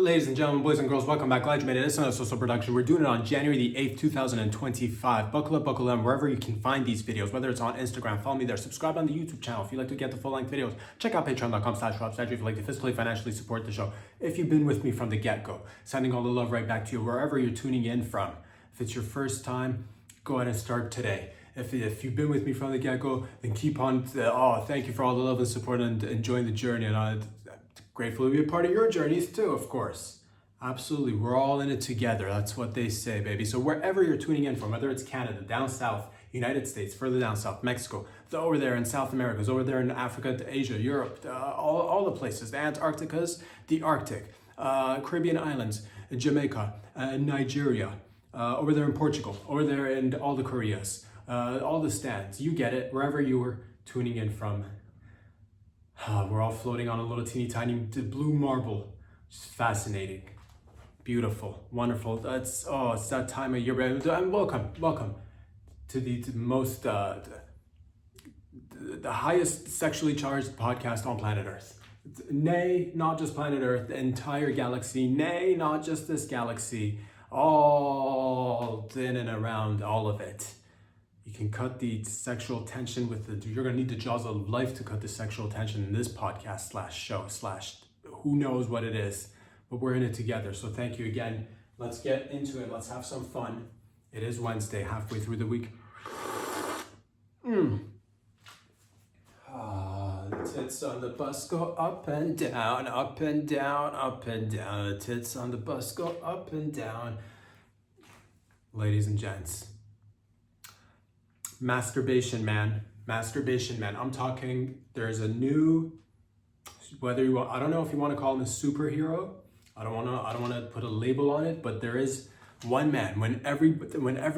Ladies and gentlemen, boys and girls, welcome back. Glad you made it. It's another social production. We're doing it on January the 8th, 2025. Buckle up, buckle down, wherever you can find these videos, whether it's on Instagram, follow me there, subscribe on the YouTube channel. If you'd like to get the full-length videos, check out patreon.com/robstatue if you'd like to physically, financially support the show. If you've been with me from the get-go, sending all the love right back to you wherever you're tuning in from. If it's your first time, go ahead and start today. If you've been with me from the get-go, then keep on. Thank you for all the love and support and enjoying the journey. And I'm grateful to be a part of your journeys too, of course. Absolutely, we're all in it together. That's what they say, baby. So wherever you're tuning in from, whether it's Canada, down south, United States, further down south, Mexico, over there in South America, over there in Africa, Asia, Europe, all the places, the Antarcticas, the Arctic, Caribbean islands, Jamaica, Nigeria, over there in Portugal, over there in all the Koreas, all the stands, you get it, wherever you were tuning in from. We're all floating on a little teeny tiny blue marble. It's fascinating. Beautiful, wonderful. It's that time of year. And welcome to the most, the highest sexually charged podcast on planet Earth. Nay, not just planet Earth, the entire galaxy. Nay, not just this galaxy. All in and around all of it. You can cut the sexual tension you're gonna need the jaws of life to cut the sexual tension in this podcast /show/ who knows what it is. But we're in it together. So thank you again. Let's get into it. Let's have some fun. It is Wednesday, halfway through the week. The tits on the bus go up and down, up and down, up and down. The tits on the bus go up and down. Ladies and gents. Masturbation Man. Masturbation Man. I'm talking, there's a new, whether you want, I don't know if you want to call him a superhero. I don't want to put a label on it, but there is one man when every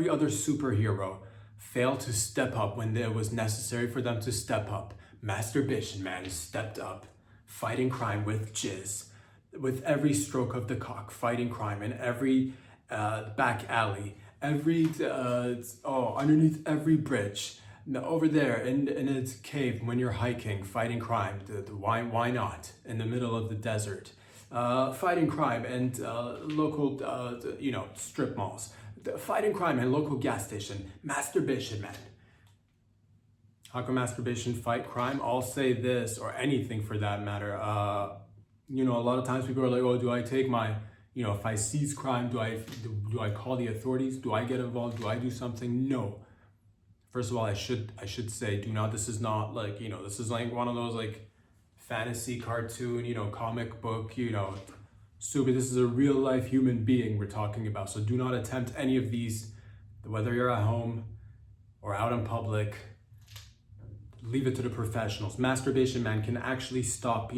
other superhero failed to step up when it was necessary for them to step up. Masturbation Man stepped up, fighting crime with jizz, with every stroke of the cock, fighting crime in every back alley, underneath every bridge. Over there in a cave when you're hiking, fighting crime. Why not? In the middle of the desert. Fighting crime and local, strip malls. Fighting crime and local gas station. Masturbation Man. How can masturbation fight crime? I'll say this, or anything for that matter. A lot of times people are like, oh, do I take my, if I seize crime, do I call the authorities? Do I get involved? Do I do something? No. First of all, I should say, do not, this is not like, this is like one of those like fantasy cartoon, comic book, stupid. This is a real life human being we're talking about. So do not attempt any of these, whether you're at home or out in public. Leave it to the professionals. Masturbation Man can actually stop,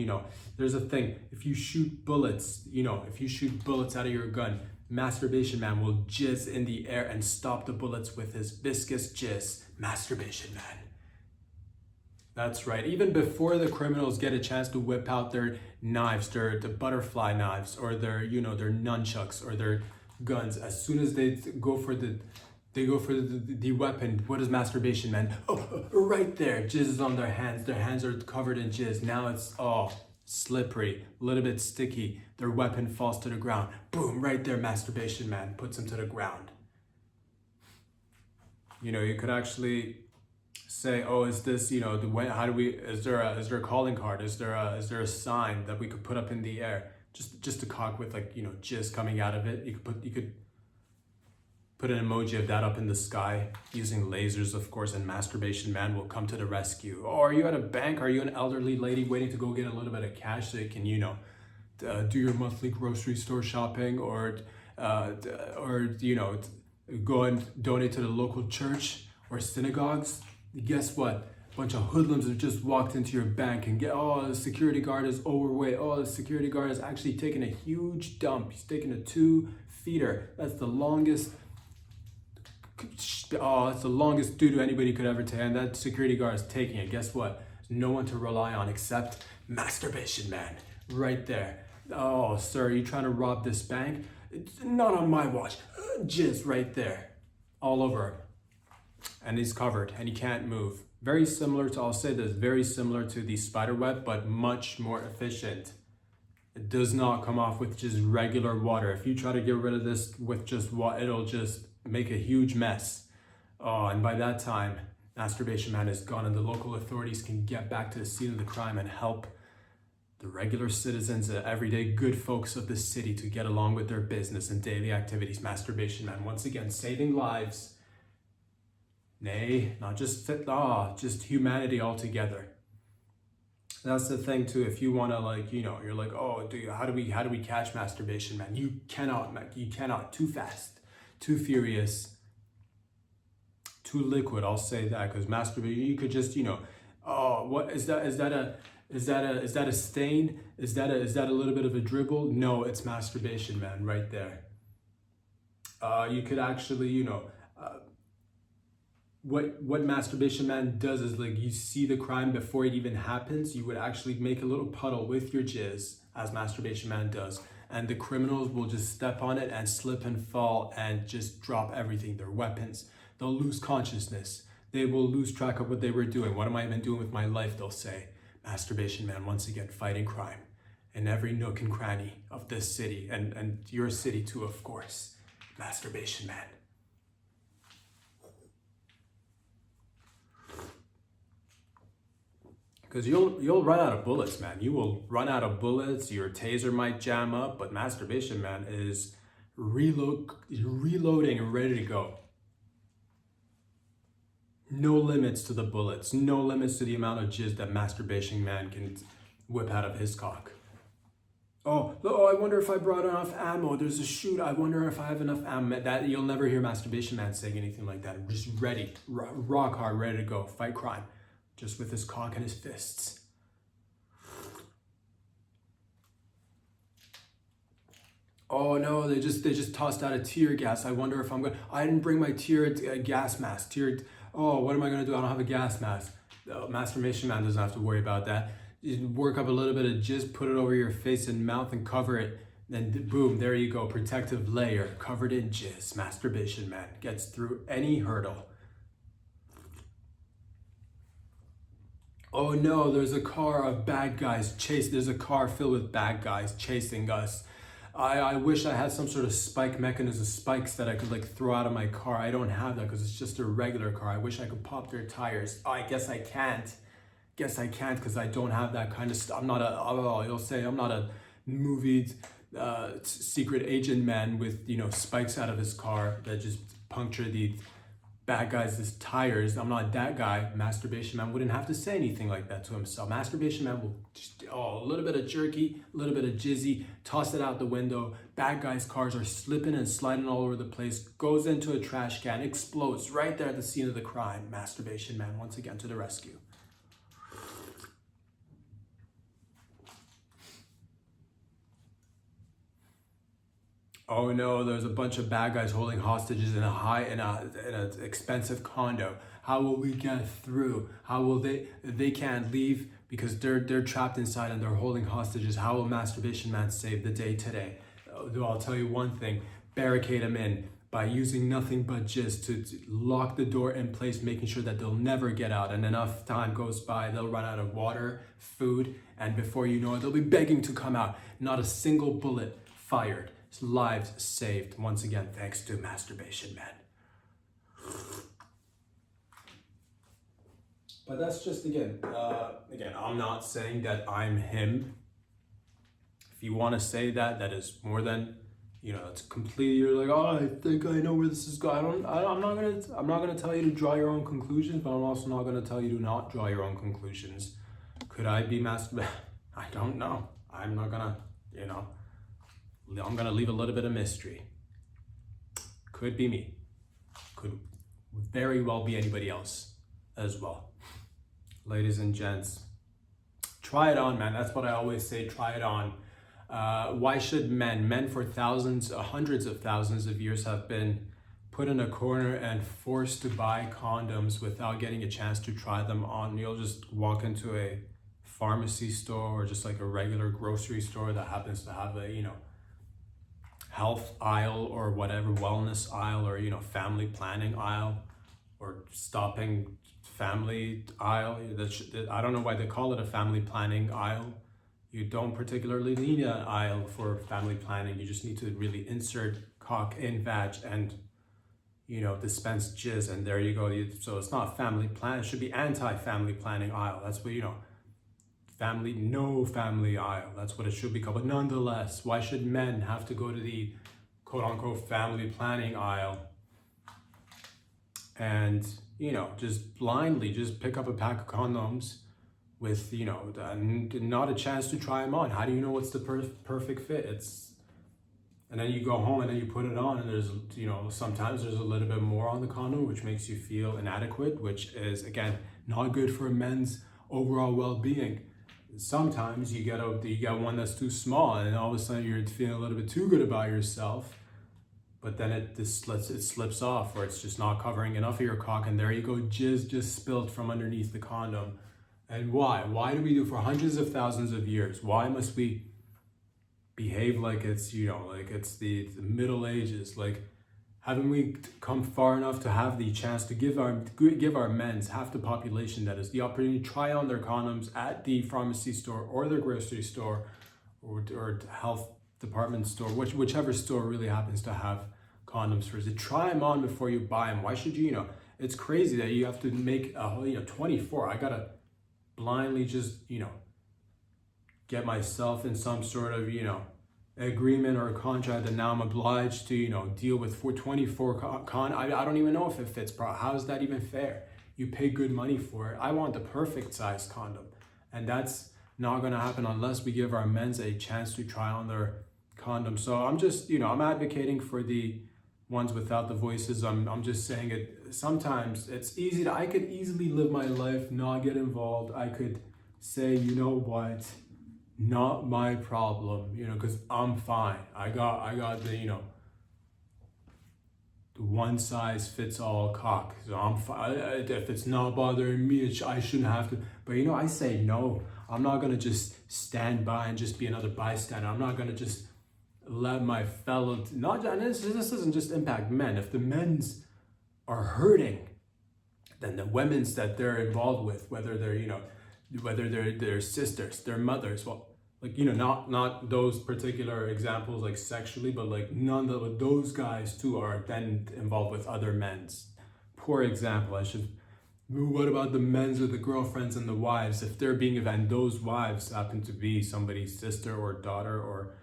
there's a thing. If you shoot bullets, out of your gun, Masturbation Man will jizz in the air and stop the bullets with his viscous jizz. Masturbation Man. That's right. Even before the criminals get a chance to whip out their knives, the butterfly knives, or their nunchucks or their guns, as soon as they go for the weapon, what does Masturbation Man? Oh, right there. Jizz is on their hands. Their hands are covered in jizz. Now it's slippery, a little bit sticky. Their weapon falls to the ground. Boom, right there, Masturbation Man puts him to the ground. You could actually say, oh, is this, is there a calling card? Is there a sign that we could put up in the air? Just a cock with jizz coming out of it. You could put an emoji of that up in the sky using lasers, of course, and Masturbation Man will come to the rescue. Or are you at a bank? Are you an elderly lady waiting to go get a little bit of cash so you can, do your monthly grocery store shopping, or go and donate to the local church or synagogues? Guess what? A bunch of hoodlums have just walked into your bank and the security guard is overweight. Oh, the security guard is actually taking a huge dump. He's taking a 2-feeder. That's the longest. It's the longest doo-doo anybody could ever take, and that security guard is taking it. Guess what? There's no one to rely on except Masturbation Man, right there. Oh, sir, are you trying to rob this bank? It's not on my watch. Jizz right there, all over, and he's covered, and he can't move. Very similar to, I'll say this, very similar to the spider web, but much more efficient. It does not come off with just regular water. If you try to get rid of this with just water, it'll just make a huge mess. Oh, and by that time, Masturbation Man is gone, and the local authorities can get back to the scene of the crime and help the regular citizens, the everyday good folks of the city to get along with their business and daily activities. Masturbation Man, once again, saving lives. Nay, not just just humanity altogether. That's the thing too. If you want to, like, you're like, oh, how do we catch Masturbation Man? You cannot. Too fast, too furious, too liquid. I'll say that, because masturbation, you could just, oh, what is that? Is that a stain? Is that a little bit of a dribble? No, it's Masturbation Man right there. You could actually, what Masturbation Man does is, like, you see the crime before it even happens. You would actually make a little puddle with your jizz, as Masturbation Man does, and the criminals will just step on it and slip and fall and just drop everything, their weapons. They'll lose consciousness. They will lose track of what they were doing. What am I even doing with my life, they'll say. Masturbation Man, once again, fighting crime in every nook and cranny of this city, and your city too, of course. Masturbation Man. Because you'll run out of bullets, man. You will run out of bullets. Your taser might jam up, but Masturbation Man is reloading and ready to go. No limits to the bullets. No limits to the amount of jizz that Masturbation Man can whip out of his cock. Oh, I wonder if I brought enough ammo. There's a shoot. I wonder if I have enough ammo. That you'll never hear Masturbation Man saying anything like that. Just ready, rock hard, ready to go, fight crime. Just with his cock and his fists. Oh no, they just tossed out a tear gas. I wonder if I didn't bring my tear gas mask. Oh, what am I gonna do? I don't have a gas mask. Masturbation Man doesn't have to worry about that. You work up a little bit of jizz, put it over your face and mouth and cover it. Then boom, there you go. Protective layer covered in jizz. Masturbation Man gets through any hurdle. Oh no, there's a car of bad guys there's a car filled with bad guys chasing us. I wish I had some sort of spike mechanism, spikes that I could, like, throw out of my car. I don't have that because it's just a regular car. I wish I could pop their tires. Oh, I guess I can't. Because I don't have that kind of stuff. You'll say I'm not a movie secret agent man with, spikes out of his car that just puncture the bad guys' tires. I'm not that guy. Masturbation Man wouldn't have to say anything like that to himself. Masturbation Man will just, a little bit of jerky, a little bit of jizzy, toss it out the window. Bad guys' cars are slipping and sliding all over the place, goes into a trash can, explodes right there at the scene of the crime. Masturbation Man once again to the rescue. Oh no, there's a bunch of bad guys holding hostages in an expensive condo. How will we get through? How will they can't leave because they're trapped inside and they're holding hostages. How will Masturbation Man save the day today? I'll tell you one thing, barricade them in by using nothing but jizz to lock the door in place, making sure that they'll never get out. And enough time goes by, they'll run out of water, food, and before you know it, they'll be begging to come out. Not a single bullet fired. Lives saved, once again, thanks to Masturbation Man. But that's just, again, I'm not saying that I'm him. If you want to say that, that is more than, it's completely, you're like, oh, I think I know where this is going. I'm not gonna tell you to draw your own conclusions, but I'm also not gonna tell you to not draw your own conclusions. Could I be masturbating? I don't know. I'm not gonna, I'm gonna leave a little bit of mystery. Could be me. Could very well be anybody else as well. Ladies and gents, try it on, man. That's what I always say, try it on. Why should men for hundreds of thousands of years have been put in a corner and forced to buy condoms without getting a chance to try them on? You'll just walk into a pharmacy store or just like a regular grocery store that happens to have a, health aisle or whatever, wellness aisle, or family planning aisle, or stopping family aisle. I don't know why they call it a family planning aisle. You don't particularly need an aisle for family planning. You just need to really insert cock in vag and, dispense jizz, and there you go. So it's not family plan. It should be anti-family planning aisle. That's what, no family aisle. That's what it should be called. But nonetheless, why should men have to go to the quote unquote family planning aisle and, just blindly just pick up a pack of condoms with, not a chance to try them on? How do you know what's the perfect fit? And then you go home and then you put it on, and there's, sometimes there's a little bit more on the condom, which makes you feel inadequate, which is, again, not good for men's overall well-being. Sometimes you get one that's too small, and all of a sudden you're feeling a little bit too good about yourself, but then it slips off, or it's just not covering enough of your cock, and there you go, jizz just spilled from underneath the condom. And why? Why do we do for hundreds of thousands of years? Why must we behave like it's, like it's the Middle Ages? Like, haven't we come far enough to have the chance to give our men's, half the population that is, the opportunity to try on their condoms at the pharmacy store or their grocery store or health department store, whichever store really happens to have condoms for you. Try them on before you buy them. Why should you, it's crazy that you have to make 24. I gotta blindly just, get myself in some sort of, agreement or a contract that now I'm obliged to, deal with for 24 I don't even know if it fits, bro. How is that even fair? You pay good money for it. I want the perfect size condom, and that's not going to happen unless we give our men's a chance to try on their condom. So I'm just, I'm advocating for the ones without the voices. I'm just saying it. Sometimes it's easy I could easily live my life, not get involved. I could say, you know what, not my problem, because I'm fine. I got the, the one size fits all cock. So I'm fine. If it's not bothering me, I shouldn't have to. But I say no. I'm not gonna just stand by and just be another bystander. I'm not gonna just let my fellow, and this doesn't just impact men. If the men's are hurting, then the women's that they're involved with, whether they're, whether they're their sisters, their mothers, well, like, not those particular examples, like sexually, but like those guys too are then involved with other men's. Poor example. What about the men's with the girlfriends and the wives? If they're being event, those wives happen to be somebody's sister or daughter or,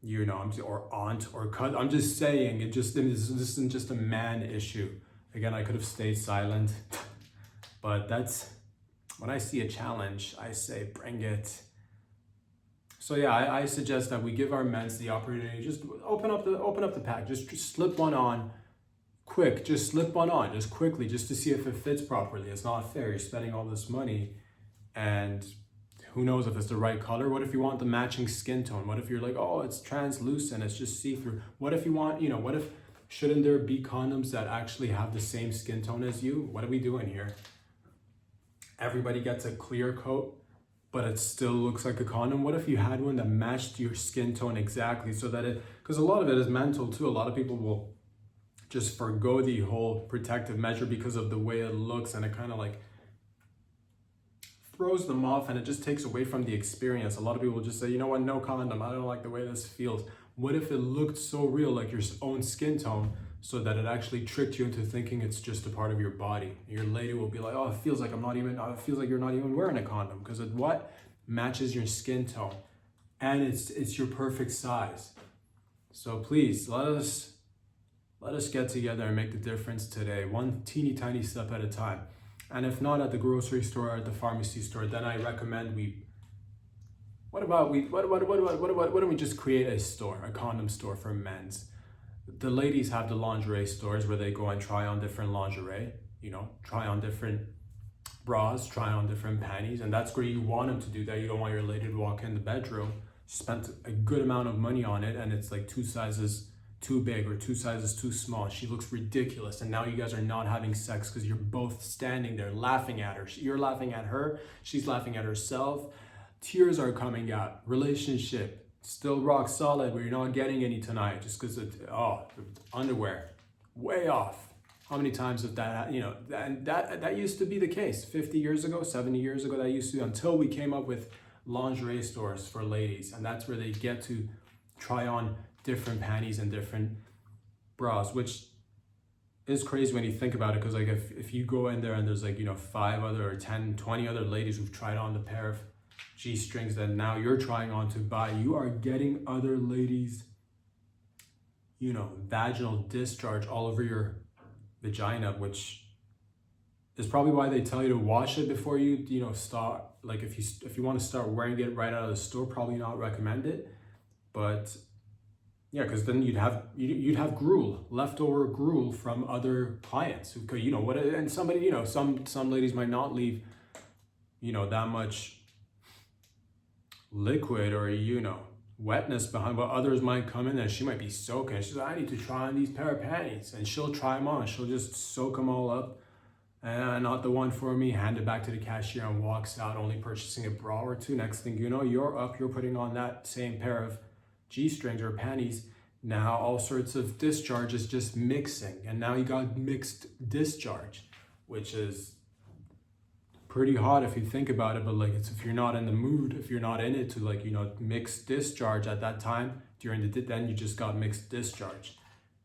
or aunt or cousin. I'm just saying, this isn't just a man issue. Again, I could have stayed silent, but that's, when I see a challenge, I say, bring it. So yeah, I suggest that we give our men the opportunity, just open up the pack, just slip one on quick, just slip one on, just quickly, just to see if it fits properly. It's not fair. You're spending all this money and who knows if it's the right color. What if you want the matching skin tone? What if you're like, oh, it's translucent, it's just see-through? What if you want, what if, shouldn't there be condoms that actually have the same skin tone as you? What are we doing here? Everybody gets a clear coat, but it still looks like a condom. What if you had one that matched your skin tone exactly, so that because a lot of it is mental too. A lot of people will just forgo the whole protective measure because of the way it looks, and it kind of like throws them off, and it just takes away from the experience. A lot of people will just say, you know what, no condom, I don't like the way this feels. What if it looked so real, like your own skin tone, so that it actually tricked you into thinking it's just a part of your body? Your lady will be like, oh, it feels like it feels like you're not even wearing a condom, because it matches your skin tone, and it's your perfect size. So please, let us get together and make the difference today, one teeny tiny step at a time. And if not at the grocery store or at the pharmacy store, then I recommend what don't we just create a store, a condom store for men's? The ladies have the lingerie stores where they go and try on different lingerie, try on different bras, try on different panties, and that's where you want them to do that. You don't want your lady to walk in the bedroom, spent a good amount of money on it, and it's like 2 sizes too big or 2 sizes too small. She looks ridiculous, and now you guys are not having sex because you're both standing there laughing at her. You're laughing at her, she's laughing at herself. Tears are coming out. Relationship still rock solid, but you're not getting any tonight just because underwear way off. How many times have that, and that used to be the case 50 years ago, 70 years ago? That used to be, until we came up with lingerie stores for ladies, and that's where they get to try on different panties and different bras, which is crazy when you think about it, because like if you go in there and there's like, you know, 5 other or 10, 20 other ladies who've tried on the pair of G-strings that now you're trying on to buy, you are getting other ladies, you know, vaginal discharge all over your vagina, which is probably why they tell you to wash it before you know, start. Like if you want to start wearing it right out of the store, probably not recommend it. But yeah, because then you'd have gruel, leftover gruel from other clients who could, you know, what, and somebody, you know, some ladies might not leave, you know, that much liquid or, you know, wetness behind, but others might come in there, she might be soaking, she's like, I need to try on these pair of panties, and she'll try them on, she'll just soak them all up, and not the one for me, hand it back to the cashier and walks out, only purchasing a bra or 2. Next thing you know, you're putting on that same pair of G-strings or panties. Now all sorts of discharge is just mixing, and now you got mixed discharge, which is pretty hot if you think about it. But like, it's, if you're not in the mood, if you're not in it to, like, you know, mix discharge at that time during the, then you just got mixed discharge,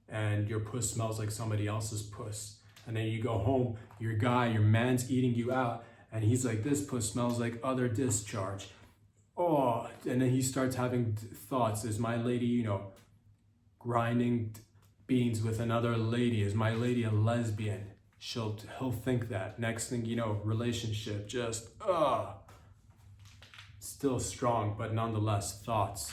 and your puss smells like somebody else's puss. And then you go home, your man's eating you out, and he's like, this puss smells like other discharge. Oh, and then he starts having thoughts, is my lady, you know, grinding beans with another lady? Is my lady a lesbian? He'll think that. Next thing you know, relationship just, still strong, but nonetheless, thoughts.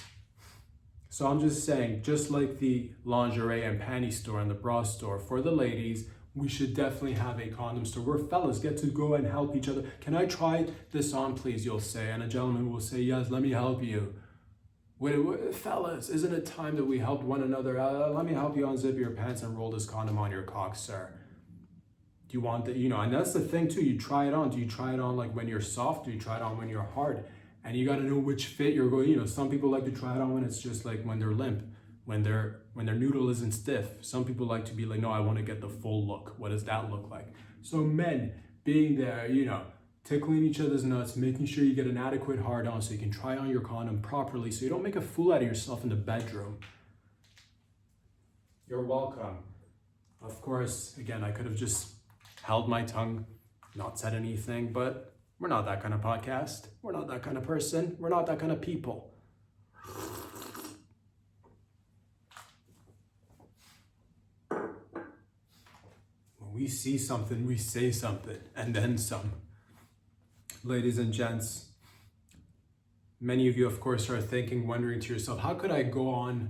So I'm just saying, just like the lingerie and panty store and the bra store, for the ladies, we should definitely have a condom store where fellas get to go and help each other. Can I try this on, please? You'll say, and a gentleman will say, yes, let me help you. Wait, fellas, isn't it time that we help one another? Let me help you unzip your pants and roll this condom on your cock, sir. Do you want that? You know, and that's the thing too. You try it on. Do you try it on like when you're soft? Do you try it on when you're hard? And you got to know which fit you're going. You know, some people like to try it on when it's just like when they're limp, when their noodle isn't stiff. Some people like to be like, no, I want to get the full look. What does that look like? So men being there, you know, tickling each other's nuts, making sure you get an adequate hard on so you can try on your condom properly, so you don't make a fool out of yourself in the bedroom. You're welcome. Of course, again, I could have just held my tongue, not said anything, but we're not that kind of podcast. We're not that kind of person. We're not that kind of people. When we see something, we say something, and then some. Ladies and gents, many of you, of course, are thinking, wondering to yourself, how could I go on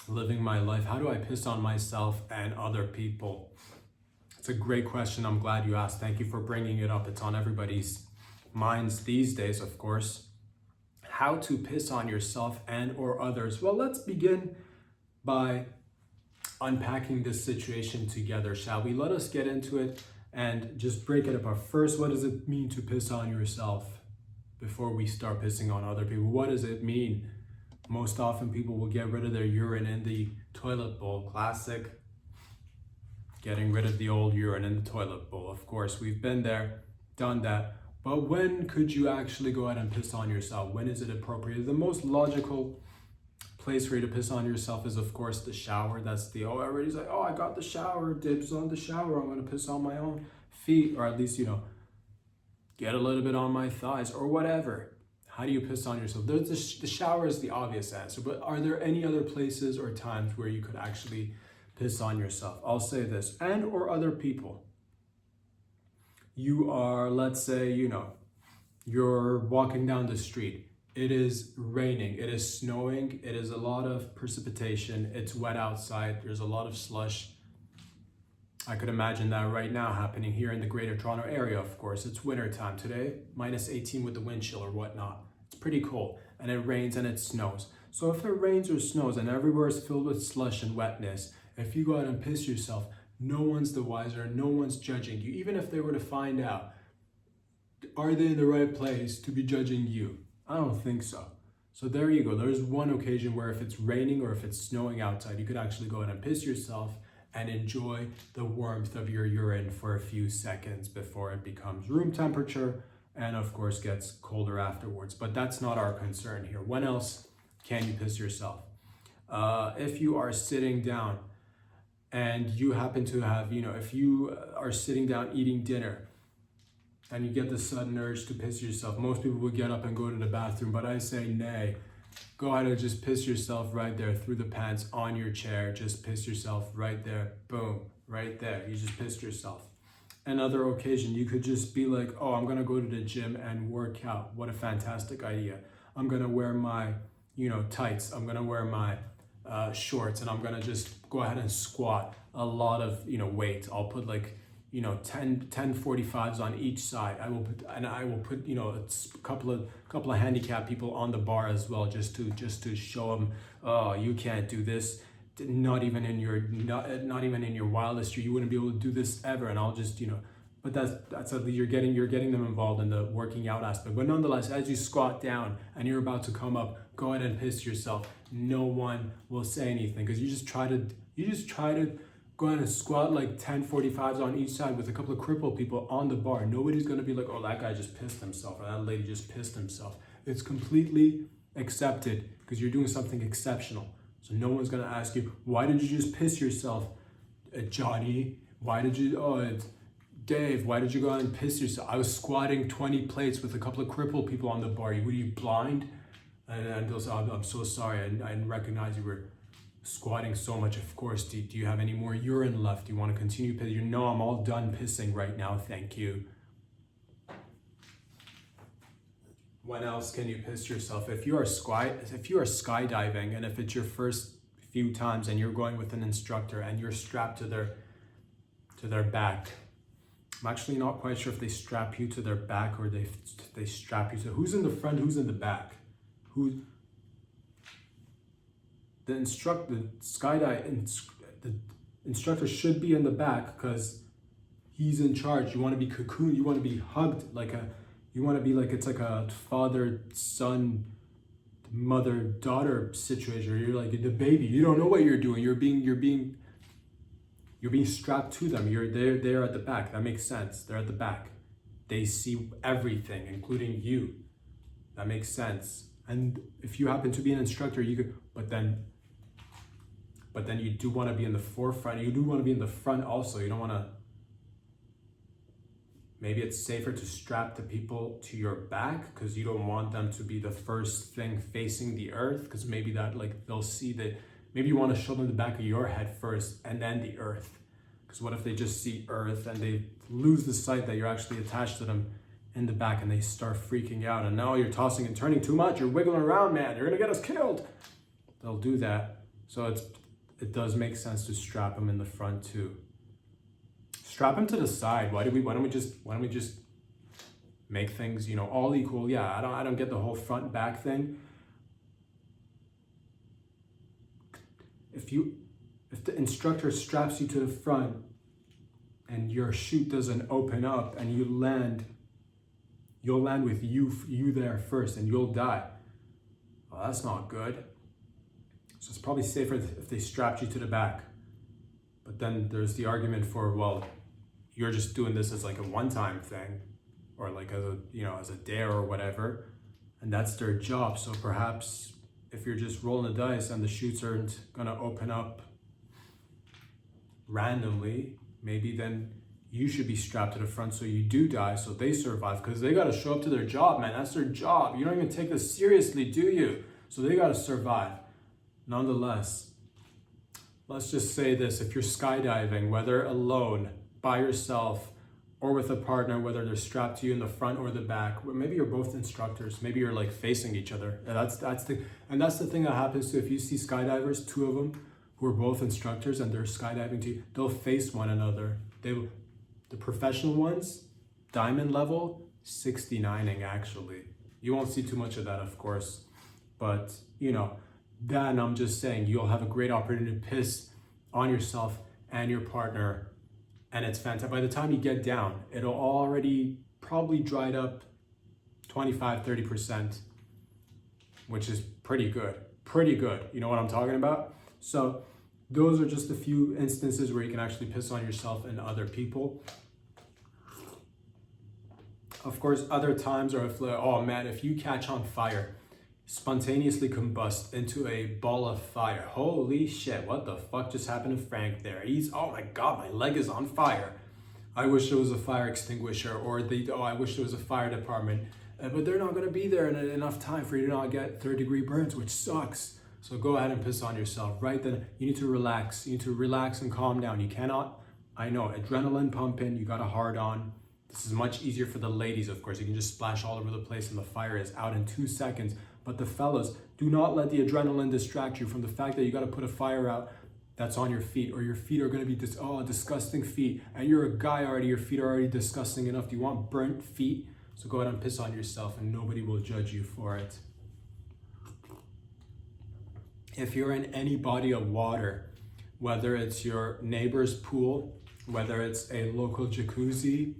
living my life? How do I piss on myself and other people? It's a great question. I'm glad you asked. Thank you for bringing it up. It's on everybody's minds these days, of course. How to piss on yourself and or others. Well, let's begin by unpacking this situation together, shall we? Let us get into it and just break it apart. First, what does it mean to piss on yourself before we start pissing on other people? What does it mean? Most often people will get rid of their urine in the toilet bowl. Classic. Getting rid of the old urine in the toilet bowl. Of course, we've been there, done that. But when could you actually go ahead and piss on yourself? When is it appropriate? The most logical place for you to piss on yourself is, of course, the shower. That's the, everybody's like, I got the shower, dibs on the shower. I'm going to piss on my own feet, or at least, you know, get a little bit on my thighs or whatever. How do you piss on yourself? The shower is the obvious answer, but are there any other places or times where you could actually piss on yourself? I'll say this, and or other people. You are, let's say, you know, you're walking down the street. It is raining, it is snowing, it is a lot of precipitation, it's wet outside, there's a lot of slush. I could imagine that right now happening here in the Greater Toronto area, of course. It's winter time today, minus 18 with the wind chill or whatnot. It's pretty cold, and it rains and it snows. So if it rains or snows and everywhere is filled with slush and wetness, if you go out and piss yourself, no one's the wiser, no one's judging you. Even if they were to find out, are they in the right place to be judging you? I don't think so. So there you go. There's one occasion where if it's raining or if it's snowing outside, you could actually go ahead and piss yourself and enjoy the warmth of your urine for a few seconds before it becomes room temperature and of course gets colder afterwards. But that's not our concern here. When else can you piss yourself? If you are sitting down and you happen to have, if you are sitting down eating dinner and you get the sudden urge to piss yourself, most people would get up and go to the bathroom, but I say nay. Go ahead and just piss yourself right there through the pants on your chair. Just piss yourself right there. Boom, right there. You just pissed yourself. Another occasion, you could just be like, oh, I'm gonna go to the gym and work out. What a fantastic idea. I'm gonna wear my, tights. I'm gonna wear my shorts, and I'm gonna just go ahead and squat a lot of, weight. I'll put like, 10 45s on each side. I will put a couple of handicapped people on the bar as well, just to show them, oh, you can't do this. Not even in your wildest dream, you wouldn't be able to do this ever. And I'll just, but that's at least you're getting them involved in the working out aspect. But nonetheless, as you squat down and you're about to come up, go ahead and piss yourself. No one will say anything, because you just try to go ahead and squat like 10 45s on each side with a couple of crippled people on the bar. Nobody's gonna be like, oh, that guy just pissed himself, or that lady just pissed himself. It's completely accepted because you're doing something exceptional. So no one's gonna ask you, why did you just piss yourself, Johnny? It's Dave, why did you go out and piss yourself? I was squatting 20 plates with a couple of crippled people on the bar. Were you blind? And they'll say, I'm so sorry, I didn't recognize you were squatting so much. Of course, do you have any more urine left? Do you want to continue pissing? No, I'm all done pissing right now, thank you. When else can you piss yourself? If you are skydiving, and if it's your first few times and you're going with an instructor and you're strapped to their back, I'm actually not quite sure if they strap you to their back or they strap you to, who's in the front, who's in the back? The instructor should be in the back because he's in charge. You want to be cocooned, you want to be hugged you want to be like, it's like a father, son, mother, daughter situation. You're like the baby. You don't know what you're doing. You're being strapped to them. They're at the back. That makes sense. They're at the back. They see everything, including you. That makes sense. And if you happen to be an instructor, you could, but then you do want to be in the forefront. You do want to be in the front also. You don't want to. Maybe it's safer to strap the people to your back because you don't want them to be the first thing facing the earth, because maybe that, like, they'll see that. Maybe you want to show them the back of your head first and then the earth, because what if they just see earth and they lose the sight that you're actually attached to them in the back, and they start freaking out, and now you're tossing and turning too much, you're wiggling around, man, you're gonna get us killed. They'll do that. So it does make sense to strap them in the front too. Strap them to the side. Why don't we just make things, all equal? Yeah, I don't get the whole front back thing. If the instructor straps you to the front and your chute doesn't open up and you land, you'll land with you there first and you'll die. Well, that's not good. So it's probably safer if they strapped you to the back. But then there's the argument for, well, you're just doing this as like a one-time thing, or like as a dare or whatever, and that's their job. So perhaps if you're just rolling the dice and the chutes aren't gonna open up randomly, maybe then you should be strapped to the front so you do die, so they survive, because they gotta show up to their job, man. That's their job. You don't even take this seriously, do you? So they gotta survive. Nonetheless, let's just say this: if you're skydiving, whether alone, by yourself, or with a partner, whether they're strapped to you in the front or the back, or maybe you're both instructors, maybe you're like facing each other. And that's the thing that happens too. If you see skydivers, two of them who are both instructors and they're skydiving to you, they'll face one another. The professional ones, diamond level, 69ing actually. You won't see too much of that, of course, but then I'm just saying you'll have a great opportunity to piss on yourself and your partner. And it's fantastic. By the time you get down, it'll already probably dried up 25-30%, which is pretty good. Pretty good. You know what I'm talking about? So those are just a few instances where you can actually piss on yourself and other people. Of course, other times are if, like, oh man, if you catch on fire, spontaneously combust into a ball of fire. Holy shit, what the fuck just happened to Frank there? Oh my god, my leg is on fire. I wish there was a fire extinguisher, or I wish there was a fire department. But they're not gonna be there in enough time for you to not get third-degree burns, which sucks. So go ahead and piss on yourself. Right then, you need to relax. You need to relax and calm down. You cannot, I know, adrenaline pumping, you got a hard on. This is much easier for the ladies, of course. You can just splash all over the place and the fire is out in 2 seconds. But the fellas, do not let the adrenaline distract you from the fact that you got to put a fire out that's on your feet, or your feet are going to be disgusting feet. And you're a guy already, your feet are already disgusting enough. Do you want burnt feet? So go ahead and piss on yourself and nobody will judge you for it. If you're in any body of water, whether it's your neighbor's pool, whether it's a local jacuzzi,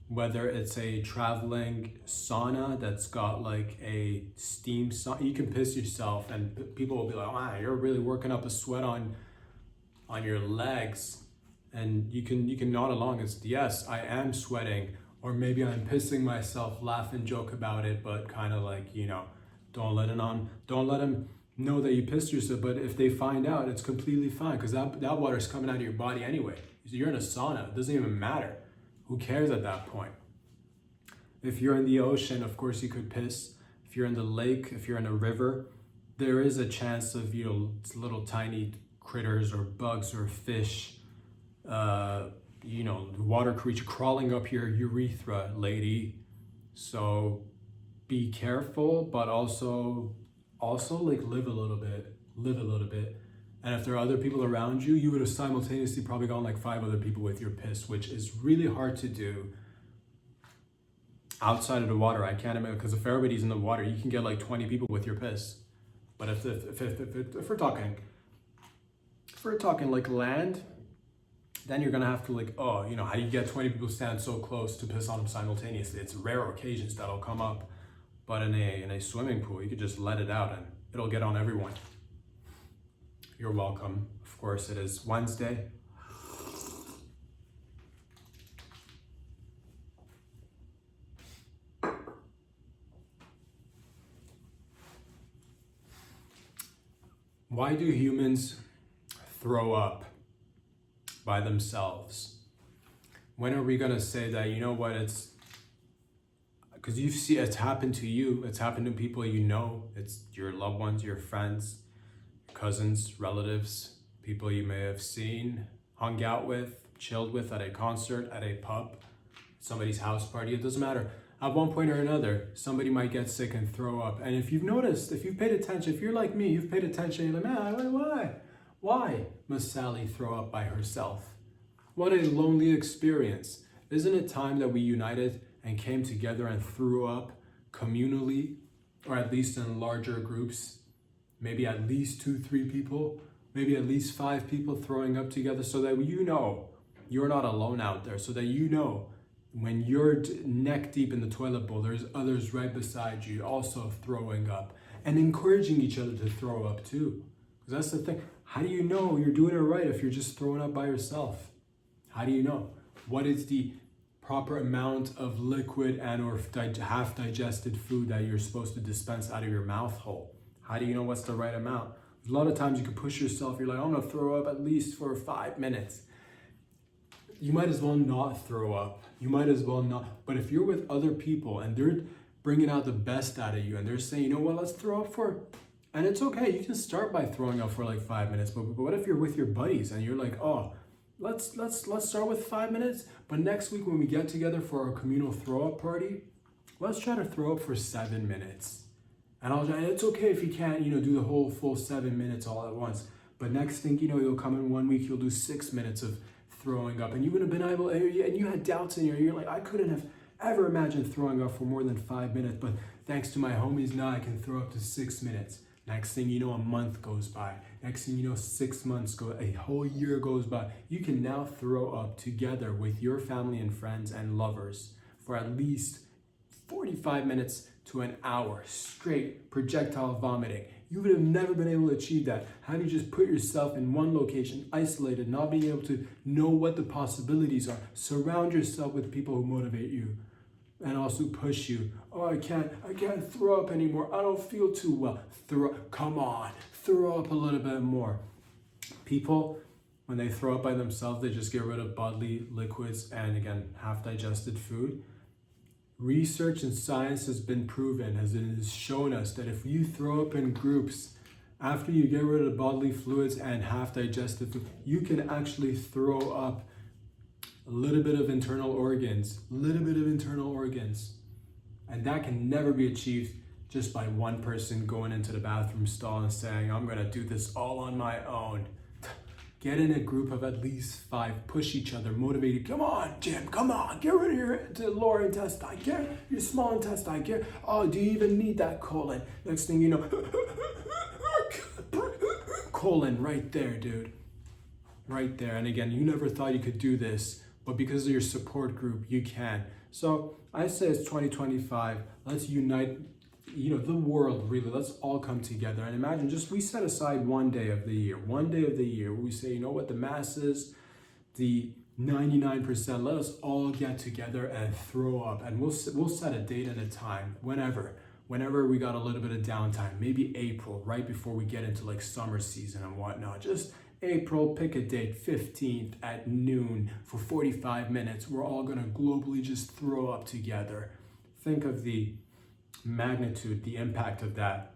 whether it's a traveling sauna that's got like a steam sauna, you can piss yourself and people will be like, wow, you're really working up a sweat on your legs. And you can nod along as, yes, I am sweating, or maybe I'm pissing myself, laugh and joke about it, but kind of like, don't let them know that you pissed yourself. But if they find out, it's completely fine, because that water's coming out of your body anyway. You're in a sauna, it doesn't even matter. Who cares at that point? If you're in the ocean, of course you could piss. If you're in the lake, if you're in a river, there is a chance of, little tiny critters or bugs or fish, water creature crawling up your urethra, lady. So be careful, but also like live a little bit. And if there are other people around you, you would have simultaneously probably gone like 5 other people with your piss, which is really hard to do outside of the water. I can't imagine, because if everybody's in the water, you can get like 20 people with your piss. But if we're talking like land, then you're gonna have to like, how do you get 20 people stand so close to piss on them simultaneously? It's rare occasions that'll come up. But in a swimming pool, you could just let it out and it'll get on everyone. You're welcome. Of course, it is Wednesday. Why do humans throw up by themselves? When are we gonna say that, it's because it's happened to you, it's happened to people it's your loved ones, your friends, cousins, relatives, people you may have seen, hung out with, chilled with at a concert, at a pub, somebody's house party, it doesn't matter. At one point or another, somebody might get sick and throw up. And if you've noticed, if you've paid attention, if you're like me, you've paid attention, you're like, man, why must Sally throw up by herself? What a lonely experience. Isn't it time that we united and came together and threw up communally, or at least in larger groups? Maybe at least 2-3 people, maybe at least 5 people throwing up together, so that you're not alone out there, so that when you're neck deep in the toilet bowl, there's others right beside you also throwing up, and encouraging each other to throw up too. Because that's the thing. How do you know you're doing it right if you're just throwing up by yourself? How do you know? What is the proper amount of liquid and or half digested food that you're supposed to dispense out of your mouth hole? How do you know what's the right amount? A lot of times you can push yourself. You're like, I'm gonna throw up at least for 5 minutes. You might as well not throw up. You might as well not. But if you're with other people and they're bringing out the best out of you and they're saying, let's throw up and it's okay. You can start by throwing up for like 5 minutes. But what if you're with your buddies and you're like, let's start with 5 minutes. But next week when we get together for our communal throw up party, let's try to throw up for 7 minutes. And it's okay if you can't, do the whole full 7 minutes all at once. But next thing you'll come in 1 week, you'll do 6 minutes of throwing up. And you would have been able, and you had doubts in you're like, I couldn't have ever imagined throwing up for more than 5 minutes. But thanks to my homies, now I can throw up to 6 minutes. Next thing you know, a month goes by. Next thing you know, 6 months go, a whole year goes by. You can now throw up together with your family and friends and lovers for at least 45 minutes to an hour straight projectile vomiting. You would have never been able to achieve that had you just put yourself in one location, isolated, not being able to know what the possibilities are. Surround yourself with people who motivate you. and also push you. Oh, I can't throw up anymore. I don't feel too well. Come on, throw up a little bit more. People, when they throw up by themselves, they just get rid of bodily liquids and, again, half-digested food. Research and science has been proven, as it has shown us, that if you throw up in groups, after you get rid of bodily fluids and half-digested food, you can actually throw up a little bit of internal organs, and that can never be achieved just by one person going into the bathroom stall and saying, I'm gonna do this all on my own. Get in a group of at least 5, push each other, motivate you. Come on, Jim, come on, get rid of your lower intestine, get your small intestine, oh, do you even need that colon? Next thing you know, colon right there, dude, right there. And again, you never thought you could do this, but because of your support group, you can. So I say it's 2025, let's unite, the world, really. Let's all come together and imagine, just we set aside one day of the year where we say, you know what, the masses, the 99%, let us all get together and throw up, and we'll set a date and a time, whenever we got a little bit of downtime, maybe April, right before we get into like summer season and whatnot. Just April, pick a date, 15th at noon for 45 minutes. We're all gonna globally just throw up together. Think of the magnitude, the impact of that.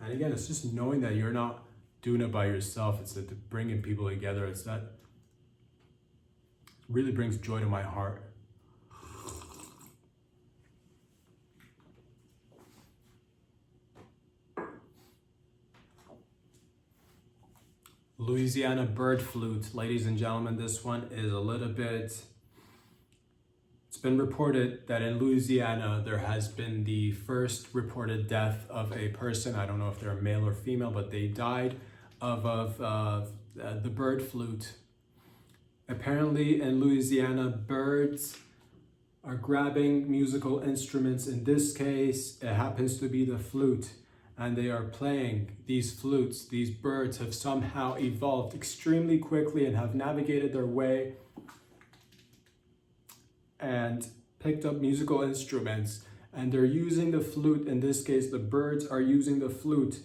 And again, it's just knowing that you're not doing it by yourself. It's that bringing people together. It's that really brings joy to my heart. Louisiana bird flute, ladies and gentlemen, this one is a little bit. It's been reported that in Louisiana, there has been the first reported death of a person. I don't know if they're male or female, but they died of the bird flute. Apparently in Louisiana, birds are grabbing musical instruments. In this case, it happens to be the flute, and they are playing these flutes. These birds have somehow evolved extremely quickly and have navigated their way and picked up musical instruments, and they're using the flute. In this case, the birds are using the flute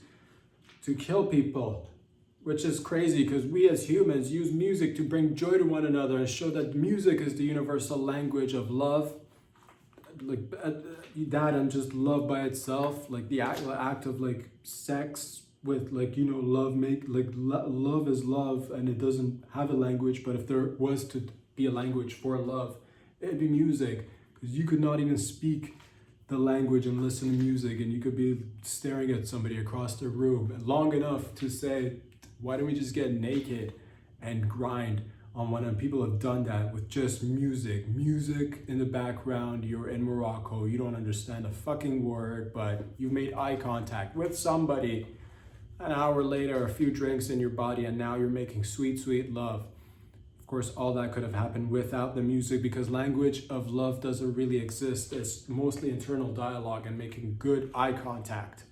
to kill people, which is crazy because we as humans use music to bring joy to one another and show that music is the universal language of love, like that, and just love by itself, like the act of like sex with love, love is love, and it doesn't have a language. But if there was to be a language for love, it'd be music, because you could not even speak the language and listen to music, and you could be staring at somebody across the room long enough to say, why don't we just get naked and grind on one? And people have done that with just music in the background. You're in Morocco, you don't understand a fucking word, but you've made eye contact with somebody. An hour later, a few drinks in your body, and now you're making sweet, sweet love. Of course, all that could have happened without the music, because language of love doesn't really exist. It's mostly internal dialogue and making good eye contact.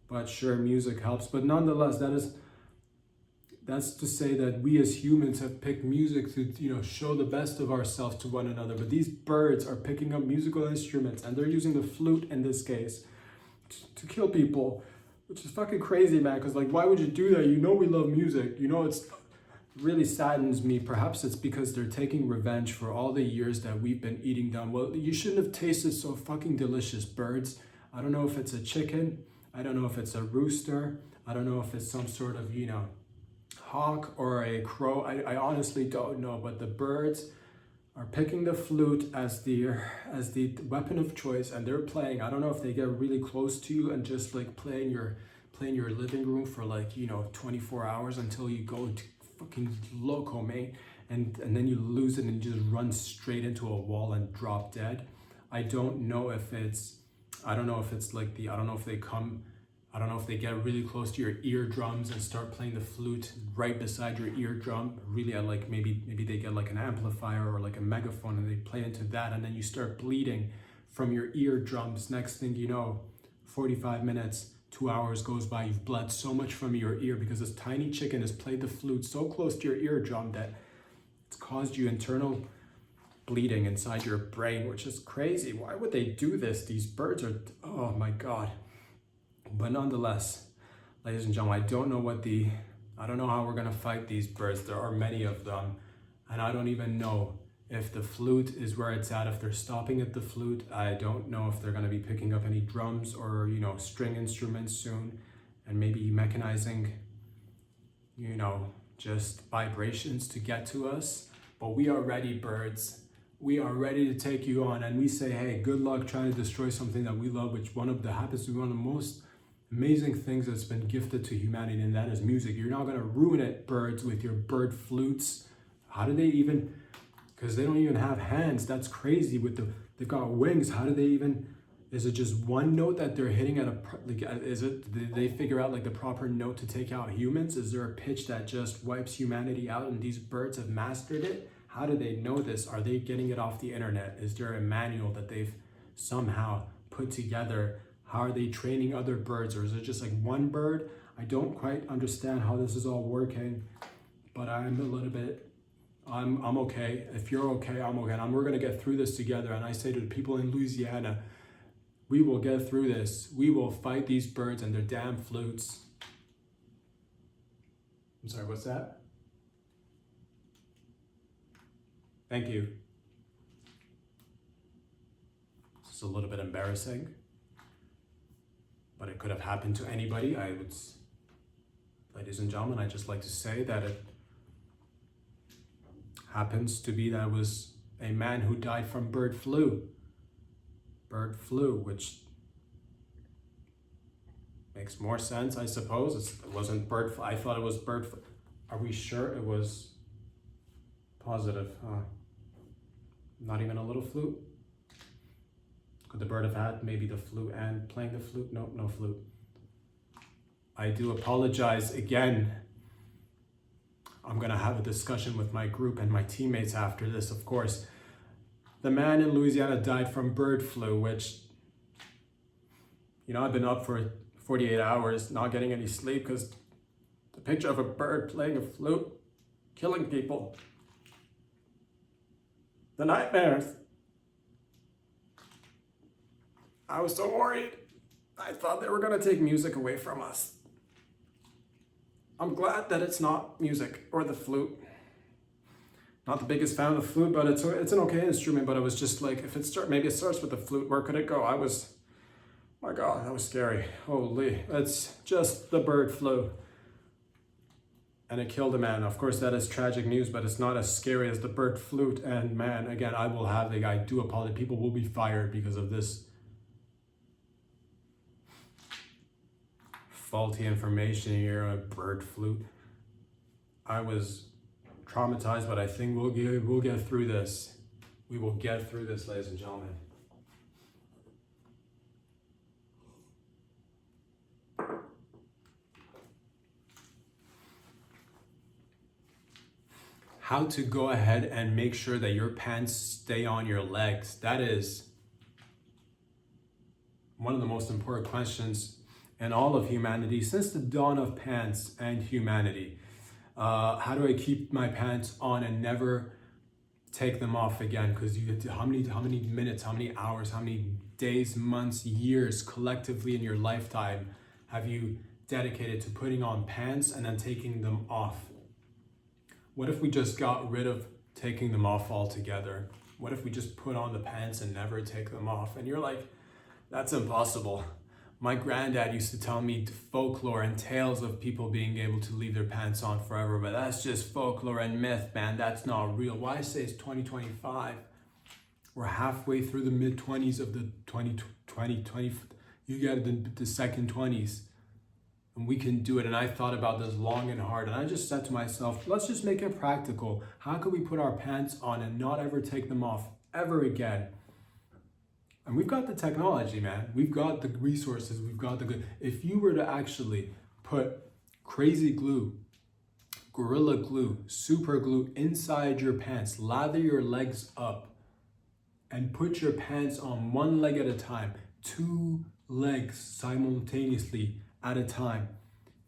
But sure, music helps. But nonetheless, that's to say that we as humans have picked music to show the best of ourselves to one another. But these birds are picking up musical instruments, and they're using the flute in this case to kill people, which is fucking crazy, man. Because why would you do that? We love music. It's really saddens me. Perhaps it's because they're taking revenge for all the years that we've been eating them. Well, you shouldn't have tasted so fucking delicious, birds. I don't know if it's a chicken. I don't know if it's a rooster. I don't know if it's some sort of, hawk or a crow. I honestly don't know, but the birds are picking the flute as the weapon of choice, and they're playing. I don't know if they get really close to you and just play in your living room for 24 hours until you go to fucking loco, mate, and then you lose it and you just run straight into a wall and drop dead. I don't know if they get really close to your eardrums and start playing the flute right beside your eardrum. Really, maybe they get an amplifier or a megaphone, and they play into that, and then you start bleeding from your eardrums. Next thing you know, 45 minutes, 2 hours goes by, you've bled so much from your ear because this tiny chicken has played the flute so close to your eardrum that It's caused you internal bleeding inside your brain, which is crazy. Why would they do this? These birds are, oh my God. But nonetheless, ladies and gentlemen, I don't know how we're gonna fight these birds. There are many of them, and I don't even know if the flute is where it's at. If they're stopping at the flute, I don't know if they're gonna be picking up any drums or, string instruments soon, and maybe mechanizing, just vibrations to get to us. But we are ready, birds. We are ready to take you on, and we say, hey, good luck trying to destroy something that we love, which happens to be one of the most amazing things that's been gifted to humanity, and that is music. You're not gonna ruin it, birds, with your bird flutes. How do they even, because they don't even have hands. That's crazy. They've got wings. How do they even, is it just one note that they're hitting at did they figure out like the proper note to take out humans? Is there a pitch that just wipes humanity out and these birds have mastered it? How do they know this? Are they getting it off the internet? Is there a manual that they've somehow put together? How are they training other birds? Or is it just like one bird? I don't quite understand how this is all working, but I'm a little bit, I'm okay. If you're okay, I'm okay. And we're gonna get through this together. And I say to the people in Louisiana, we will get through this. We will fight these birds and their damn flutes. I'm sorry, what's that? Thank you. This is a little bit embarrassing, but it could have happened to anybody. Ladies and gentlemen, I'd just like to say that it happens to be that it was a man who died from bird flu. Bird flu, which makes more sense, I suppose. It wasn't bird flu. I thought it was bird flu. Are we sure it was positive? Not even a little flute? Could the bird have had maybe the flute and playing the flute? No, no flute. I do apologize again. I'm gonna have a discussion with my group and my teammates after this, of course. The man in Louisiana died from bird flu, which, I've been up for 48 hours, not getting any sleep because the picture of a bird playing a flute, killing people. The nightmares. I was so worried. I thought they were gonna take music away from us. I'm glad that it's not music or the flute. Not the biggest fan of the flute, but it's an okay instrument. But it was just like, maybe it starts with the flute, where could it go? My God, that was scary. Holy, it's just the bird flu. And it killed a man. Of course, that is tragic news, but it's not as scary as the bird flute. And man, again, I do apologize. People will be fired because of this faulty information here, a bird flute. I was traumatized, but I think we'll get through this. We will get through this, ladies and gentlemen. How to go ahead and make sure that your pants stay on your legs. That is one of the most important questions in all of humanity since the dawn of pants and humanity. How do I keep my pants on and never take them off again? Because you get to how many minutes, how many hours, how many days, months, years collectively in your lifetime have you dedicated to putting on pants and then taking them off? What if we just got rid of taking them off altogether? What if we just put on the pants and never take them off? And you're like, that's impossible. My granddad used to tell me folklore and tales of people being able to leave their pants on forever, but that's just folklore and myth, man. That's not real. Why say it's 2025? We're halfway through the mid-20s of the 2020. You get the second 20s, and we can do it. And I thought about this long and hard, and I just said to myself, let's just make it practical. How can we put our pants on and not ever take them off ever again? And we've got the technology, man. We've got the resources. We've got the good. If you were to actually put crazy glue, gorilla glue, super glue inside your pants, lather your legs up, and put your pants on one leg at a time, 2 legs simultaneously at a time.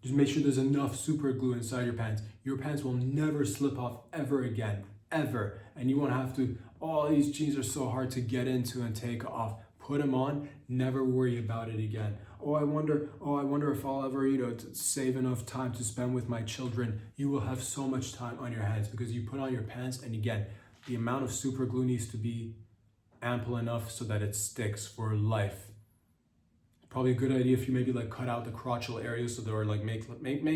Just make sure there's enough super glue inside your pants. Your pants will never slip off ever again. ever. And you won't have to, oh, these jeans are so hard to get into and take off. Put them on, never worry about it again. Oh, I wonder if I'll ever, save enough time to spend with my children. You will have so much time on your hands because you put on your pants, and again, the amount of super glue needs to be ample enough so that it sticks for life. Probably a good idea if you maybe like cut out the crotchal areas, so they were like make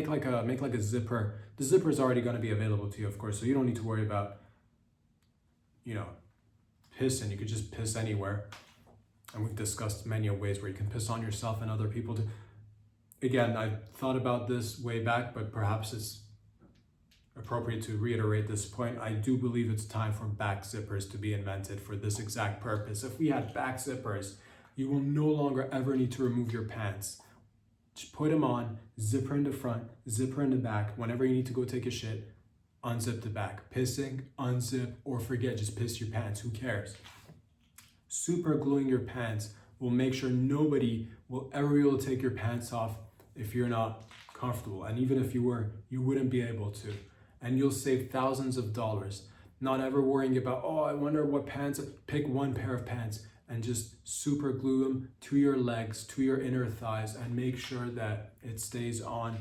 like a zipper. The zipper is already going to be available to you, of course, so you don't need to worry about pissing. You could just piss anywhere. And we've discussed many ways where you can piss on yourself and other people too. Again, I thought about this way back, but perhaps it's appropriate to reiterate this point. I do believe it's time for back zippers to be invented for this exact purpose. If we had back zippers, you will no longer ever need to remove your pants. Just put them on, zipper in the front, zipper in the back. Whenever you need to go take a shit, unzip the back. Pissing, unzip, or forget, just piss your pants. Who cares? Super gluing your pants will make sure nobody will ever be able to take your pants off if you're not comfortable. And even if you were, you wouldn't be able to. And you'll save thousands of dollars. Not ever worrying about, oh, I wonder what pants. Pick one pair of pants and just super glue them to your legs, to your inner thighs, and make sure that it stays on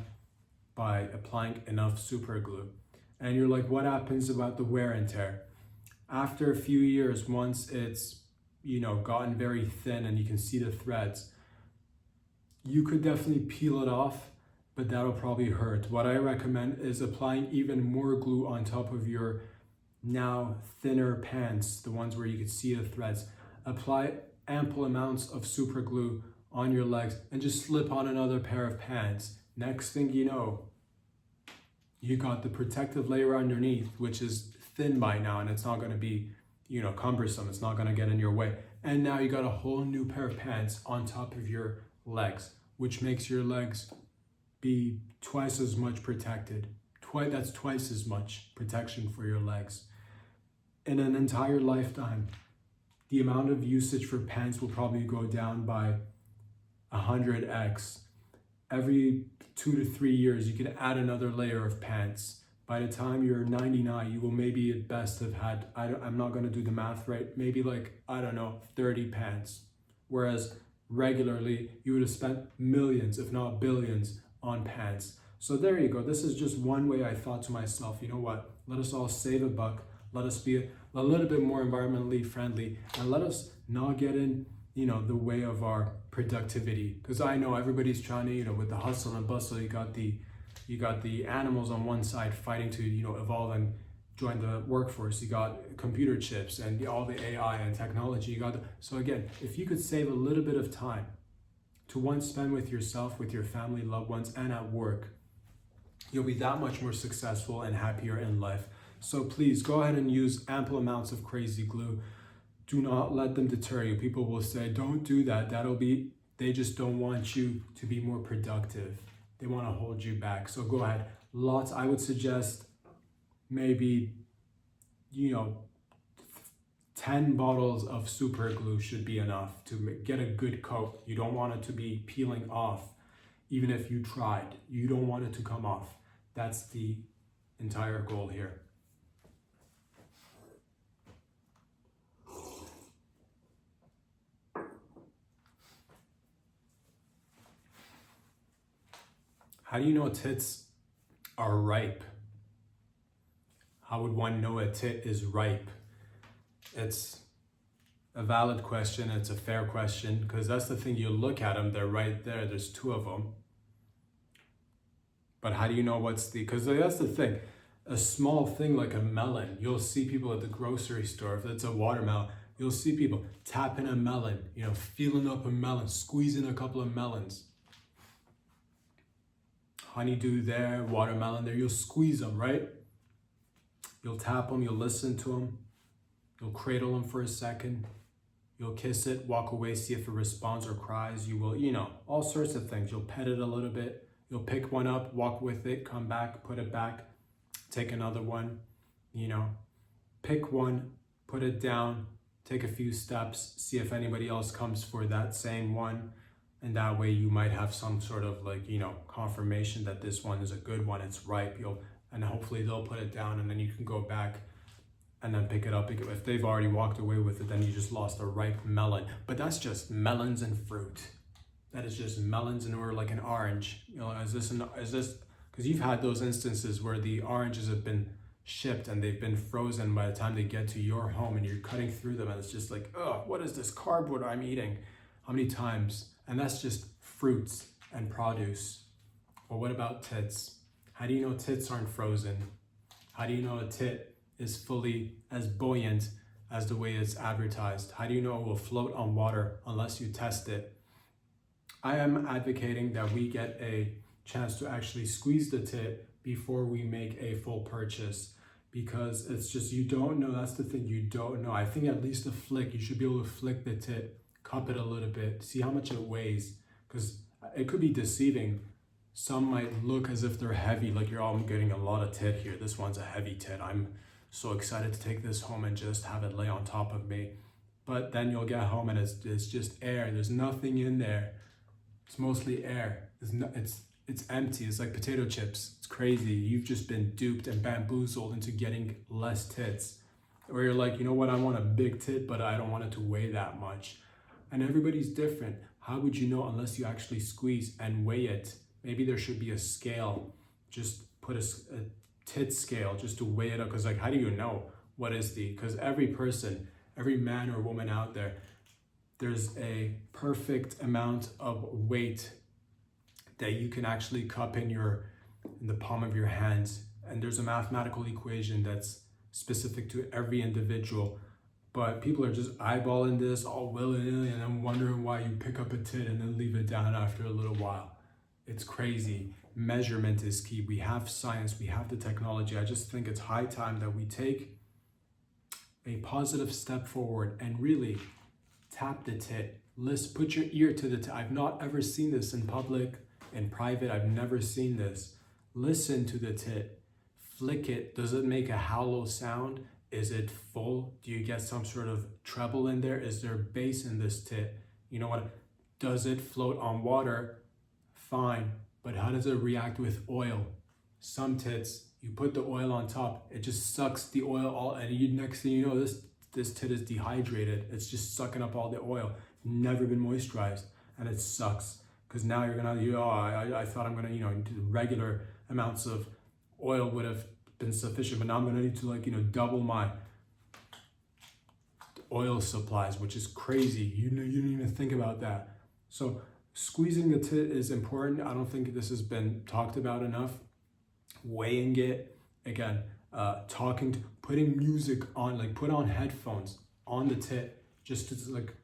by applying enough super glue. And you're like, what happens about the wear and tear? After a few years, once it's gotten very thin and you can see the threads, you could definitely peel it off, but that'll probably hurt. What I recommend is applying even more glue on top of your now thinner pants, the ones where you can see the threads. Apply ample amounts of super glue on your legs and just slip on another pair of pants. Next thing you know, you got the protective layer underneath, which is thin by now, and it's not going to be cumbersome. It's not going to get in your way. And now you got a whole new pair of pants on top of your legs, which makes your legs be twice as much protected. That's twice as much protection for your legs. In an entire lifetime, the amount of usage for pants will probably go down by 100x. Every 2 to 3 years, you can add another layer of pants. By the time you're 99, you will maybe at best have had, I'm not going to do the math right, maybe 30 pants. Whereas regularly, you would have spent millions, if not billions, on pants. So there you go. This is just one way I thought to myself, you know what? Let us all save a buck. Let us be a little bit more environmentally friendly, and let us not get in, the way of our productivity. Because I know everybody's trying to, with the hustle and bustle, you got the animals on one side fighting to, evolve and join the workforce. You got computer chips and all the AI and technology. So again, if you could save a little bit of time to spend with yourself, with your family, loved ones, and at work, you'll be that much more successful and happier in life. So please go ahead and use ample amounts of crazy glue. Do not let them deter you. People will say, don't do that. They just don't want you to be more productive. They want to hold you back. So go ahead. I would suggest maybe, 10 bottles of super glue should be enough to get a good coat. You don't want it to be peeling off. Even if you tried, you don't want it to come off. That's the entire goal here. How do you know tits are ripe? How would one know a tit is ripe? It's a valid question. It's a fair question, because that's the thing. You look at them, they're right there. There's 2 of them. But how do you know because that's the thing. A small thing like a melon, you'll see people at the grocery store, if it's a watermelon, you'll see people tapping a melon, feeling up a melon, squeezing a couple of melons. Honeydew there, watermelon there, you'll squeeze them, right? You'll tap them, you'll listen to them, you'll cradle them for a second, you'll kiss it, walk away, see if it responds or cries. You will, all sorts of things. You'll pet it a little bit, you'll pick one up, walk with it, come back, put it back, take another one, pick one, put it down, take a few steps, see if anybody else comes for that same one. And that way you might have some sort of confirmation that this one is a good one, it's ripe. And hopefully they'll put it down, and then you can go back and then pick it up. If they've already walked away with it, then you just lost a ripe melon. But that's just melons and fruit. That is just melons and or like an orange. You know, is this because you've had those instances where the oranges have been shipped and they've been frozen by the time they get to your home, and you're cutting through them and it's just like, oh, what is this cardboard I'm eating? How many times? And that's just fruits and produce. Well, what about tits? How do you know tits aren't frozen? How do you know a tit is fully as buoyant as the way it's advertised? How do you know it will float on water unless you test it? I am advocating that we get a chance to actually squeeze the tit before we make a full purchase, because it's just, you don't know. That's the thing, you don't know. I think at least a flick, you should be able to flick the tit, cup it a little bit, see how much it weighs, because it could be deceiving. Some might look as if they're heavy, like you're all getting a lot of tit here. This one's a heavy tit. I'm so excited to take this home and just have it lay on top of me. But then you'll get home and it's just air. There's nothing in there. It's mostly air. It's empty. It's like potato chips. It's crazy. You've just been duped and bamboozled into getting less tits. Or you're like, you know what, I want a big tit, but I don't want it to weigh that much. And everybody's different. How would you know unless you actually squeeze and weigh it? Maybe there should be a scale. Just put a tit scale just to weigh it up. Because like, how do you know what is because every person, every man or woman out there, there's a perfect amount of weight that you can actually cup in the palm of your hands. And there's a mathematical equation that's specific to every individual. But people are just eyeballing this all willy-nilly, and I'm wondering why you pick up a tit and then leave it down after a little while. It's crazy. Measurement is key. We have science, we have the technology. I just think it's high time that we take a positive step forward and really tap the tit. Put your ear to the tit. I've not ever seen this in public, in private. I've never seen this. Listen to the tit. Flick it. Does it make a hollow sound? Is it full? Do you get some sort of treble in there? Is there bass in this tit? You know what? Does it float on water? Fine. But how does it react with oil? Some tits, you put the oil on top, it just sucks the oil all, and next thing you know, this tit is dehydrated. It's just sucking up all the oil. Never been moisturized, and it sucks. Because now you're gonna, I thought I'm gonna, do regular amounts of oil would have been sufficient, but now I'm gonna need to double my oil supplies, which is crazy. You didn't even think about that. So squeezing the tit is important. I don't think this has been talked about enough. Weighing it, again, putting music on, put on headphones on the tit, just to,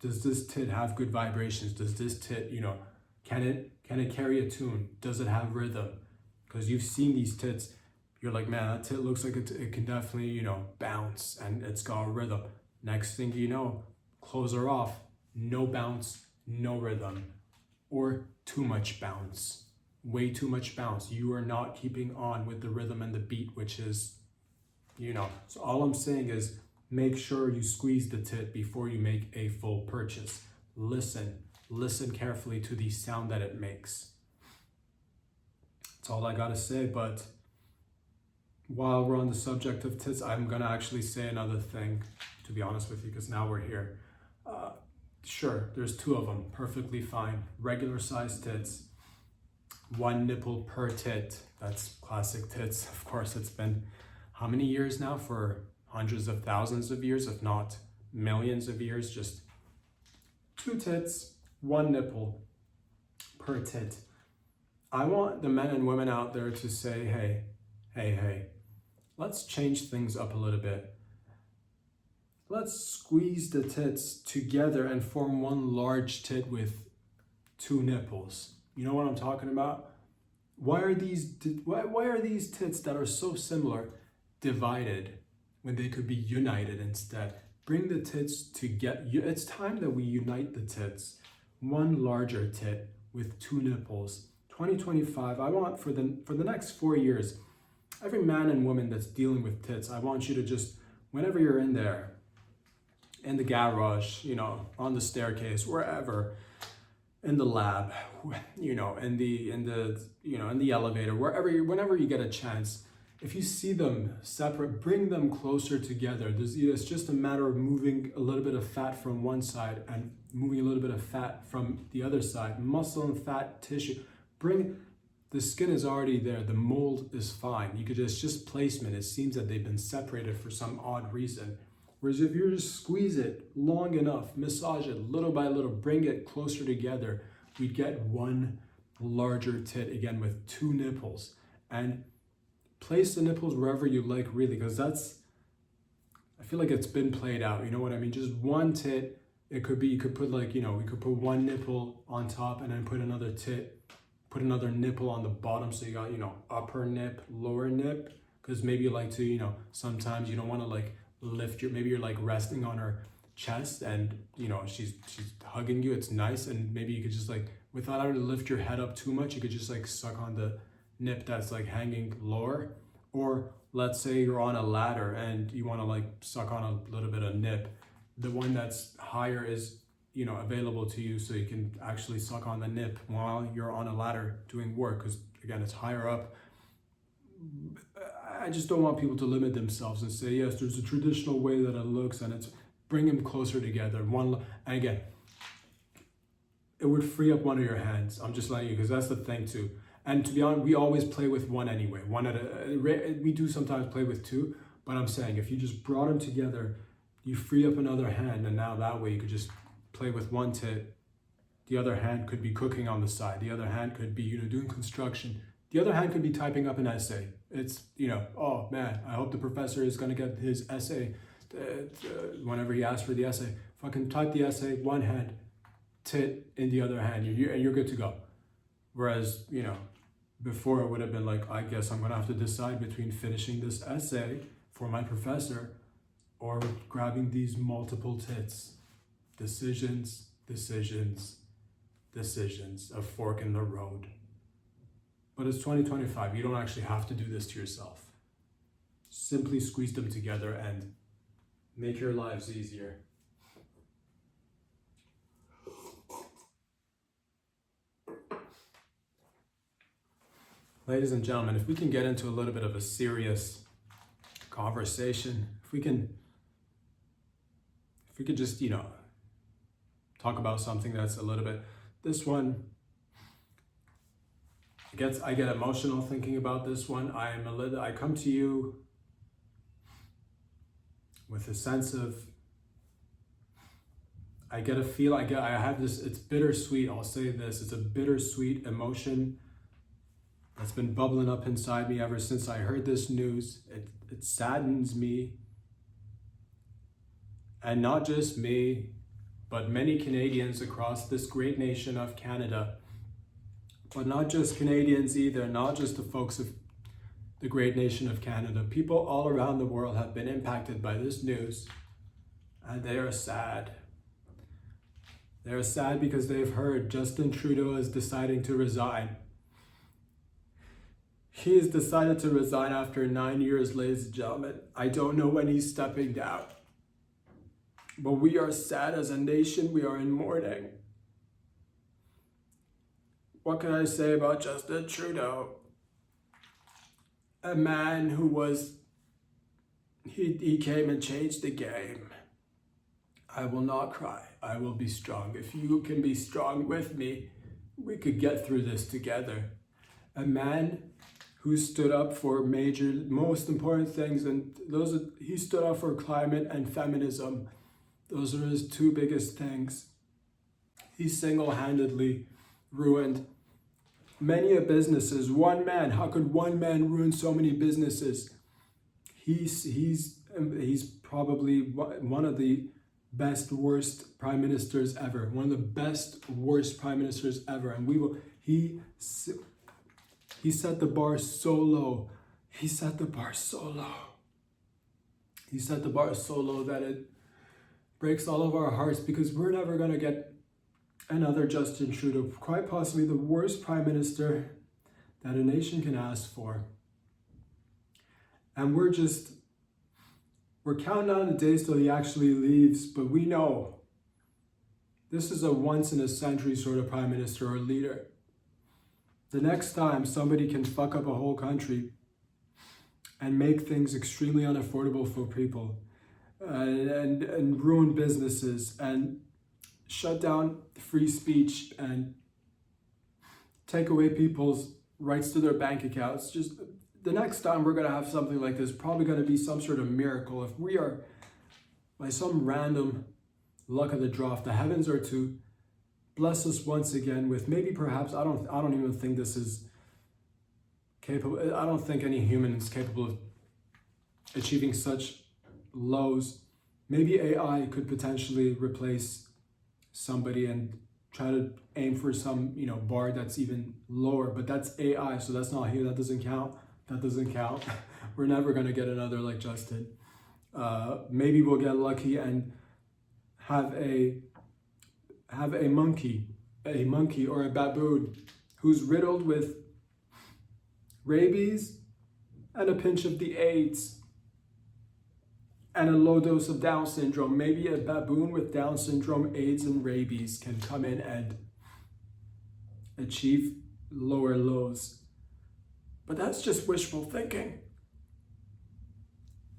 does this tit have good vibrations? Does this tit, can it carry a tune? Does it have rhythm? Because you've seen these tits, you're like, man, that tit looks like it can definitely, bounce, and it's got a rhythm. Next thing you know, clothes are off, no bounce, no rhythm, or too much bounce, way too much bounce. You are not keeping on with the rhythm and the beat, which is, So all I'm saying is make sure you squeeze the tit before you make a full purchase. Listen carefully to the sound that it makes. That's all I gotta say. But while we're on the subject of tits, I'm gonna actually say another thing, to be honest with you, because now we're here. Sure, there's two of them, perfectly fine. Regular size tits, one nipple per tit. That's classic tits. Of course, it's been how many years now? For hundreds of thousands of years, if not millions of years, just two tits, one nipple per tit. I want the men and women out there to say, hey, let's change things up a little bit. Let's squeeze the tits together and form one large tit with two nipples. You know what I'm talking about? Why are these tits that are so similar divided when they could be united instead? Bring the tits together. It's time that we unite the tits. One larger tit with two nipples. 2025, I want for the next 4 years, every man and woman that's dealing with tits, I want you to just, whenever you're in there, in the garage, on the staircase, wherever, in the lab, in the elevator, whenever you get a chance, if you see them separate, bring them closer together. It's just a matter of moving a little bit of fat from one side and moving a little bit of fat from the other side. Muscle and fat tissue. The skin is already there. The mold is fine. It's just placement. It seems that they've been separated for some odd reason. Whereas if you just squeeze it long enough, massage it little by little, bring it closer together, we'd get one larger tit, again, with two nipples. And place the nipples wherever you like, really, because I feel like it's been played out, you know what I mean? Just one tit, you could put we could put one nipple on top and then put another tit, put another nipple on the bottom, so you got, upper nip, lower nip, because maybe you like to, sometimes you don't want to like lift maybe you're like resting on her chest and, she's hugging you, it's nice, and maybe you could just like, without having to lift your head up too much, you could just like suck on the nip that's like hanging lower. Or let's say you're on a ladder and you want to like suck on a little bit of nip, the one that's higher is available to you, so you can actually suck on the nip while you're on a ladder doing work, because again, it's higher up. I just don't want people to limit themselves and say, yes, there's a traditional way that it looks, and it's bring them closer together. And again, it would free up one of your hands. I'm just letting you, because that's the thing too. And to be honest, we always play with one anyway. We do sometimes play with two, but I'm saying if you just brought them together, you free up another hand, and now that way you could just play with one tit. The other hand could be cooking on the side. The other hand could be, doing construction. The other hand could be typing up an essay. It's, oh man, I hope the professor is going to get his essay whenever he asks for the essay. Fucking type the essay, one hand, tit in the other hand, and you're good to go. Whereas, before it would have been like, I guess I'm going to have to decide between finishing this essay for my professor or grabbing these multiple tits. Decisions, decisions, decisions, a fork in the road. But it's 2025. You don't actually have to do this to yourself. Simply squeeze them together and make your lives easier. Ladies and gentlemen, if we can get into a little bit of a serious conversation, if we could just, talk about something that's a little bit, this one, I get emotional thinking about this one. I come to you with a sense of, I have this, it's bittersweet, I'll say this, it's a bittersweet emotion that's been bubbling up inside me ever since I heard this news. It saddens me. And not just me, but many Canadians across this great nation of Canada. But not just Canadians either, not just the folks of the great nation of Canada. People all around the world have been impacted by this news, and they are sad. They are sad because they've heard Justin Trudeau is deciding to resign. He has decided to resign after 9 years, ladies and gentlemen. I don't know when he's stepping down. But we are sad as a nation. We are in mourning. What can I say about Justin Trudeau? A man who he came and changed the game. I will not cry. I will be strong. If you can be strong with me, we could get through this together. A man who stood up for most important things, and he stood up for climate and feminism. Those are his two biggest things. He single-handedly ruined many businesses. One man, how could one man ruin so many businesses? He's probably one of the worst prime ministers ever. One of the worst prime ministers ever. And he set the bar so low. He set the bar so low. He set the bar so low that it breaks all of our hearts, because we're never going to get another Justin Trudeau, quite possibly the worst prime minister that a nation can ask for. And we're counting down the days till he actually leaves, but we know this is a once in a century sort of prime minister or leader. The next time somebody can fuck up a whole country and make things extremely unaffordable for people, and ruin businesses and shut down free speech and take away people's rights to their bank accounts. Just the next time we're going to have something like this, probably going to be some sort of miracle. If we are, by some random luck of the draw, if the heavens are to bless us once again with maybe perhaps, I don't even think this is capable. I don't think any human is capable of achieving such lows. Maybe AI could potentially replace somebody and try to aim for some, bar that's even lower, but that's AI, so that's not here. That doesn't count. We're never gonna get another like Justin. Maybe we'll get lucky and have a monkey or a baboon who's riddled with rabies and a pinch of the AIDS and a low dose of Down syndrome. Maybe a baboon with Down syndrome, AIDS, and rabies can come in and achieve lower lows. But that's just wishful thinking.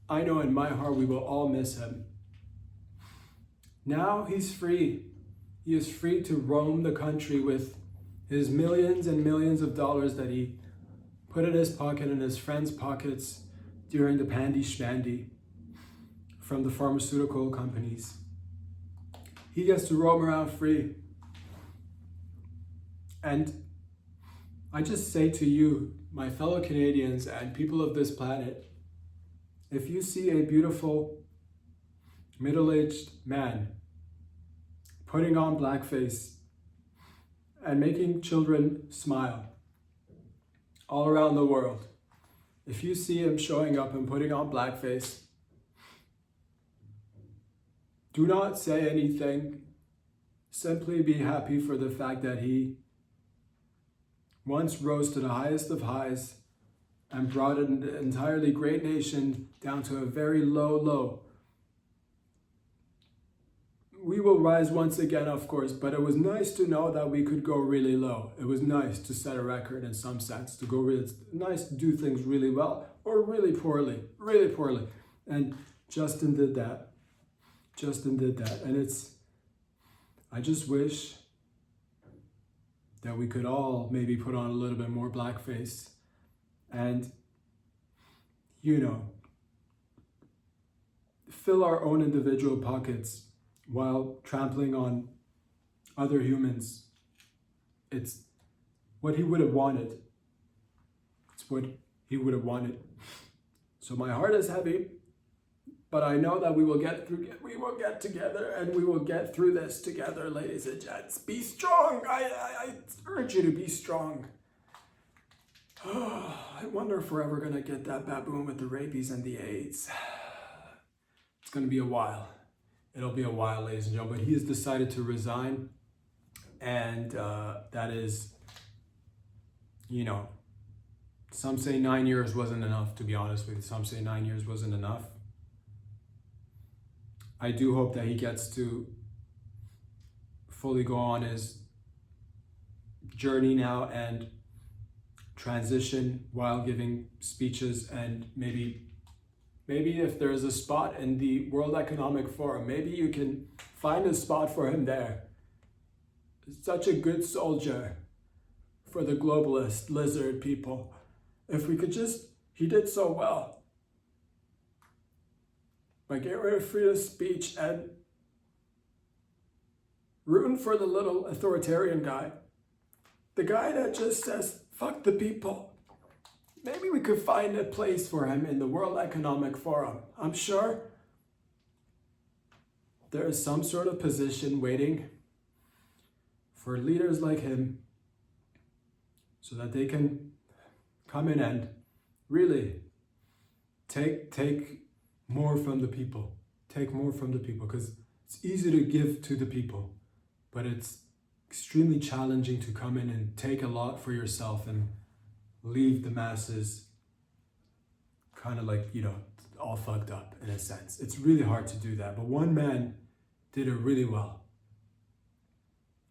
I know in my heart we will all miss him. Now he's free. He is free to roam the country with his millions and millions of dollars that he put in his pocket and his friends' pockets during the pandy schmandy from the pharmaceutical companies. He gets to roam around free. And I just say to you, my fellow Canadians and people of this planet, if you see a beautiful middle-aged man putting on blackface and making children smile all around the world, if you see him showing up and putting on blackface, do not say anything. Simply be happy for the fact that he once rose to the highest of highs and brought an entirely great nation down to a very low. We will rise once again, of course, but it was nice to know that we could go really low. It was nice to set a record in some sense, to go really, it's nice to do things really well or really poorly. And Justin did that. And I just wish that we could all maybe put on a little bit more blackface and, fill our own individual pockets while trampling on other humans. It's what he would have wanted. So my heart is heavy, but I know that we will get together and we will get through this together, ladies and gents. Be strong. I urge you to be strong. I wonder if we're ever going to get that baboon with the rabies and the AIDS. It's going to be a while. It'll be a while, ladies and gentlemen. But he has decided to resign. And that is, some say 9 years wasn't enough, to be honest with you. Some say 9 years wasn't enough. I do hope that he gets to fully go on his journey now and transition while giving speeches, and maybe if there's a spot in the World Economic Forum, maybe you can find a spot for him there. Such a good soldier for the globalist lizard people. If we could he did so well by getting rid of freedom of speech and rooting for the little authoritarian guy, the guy that just says, fuck the people. Maybe we could find a place for him in the World Economic Forum. I'm sure there is some sort of position waiting for leaders like him so that they can come in and really take more from the people. Take more from the people, because it's easy to give to the people, but it's extremely challenging to come in and take a lot for yourself and leave the masses kind of like, all fucked up in a sense. It's really hard to do that. But one man did it really well.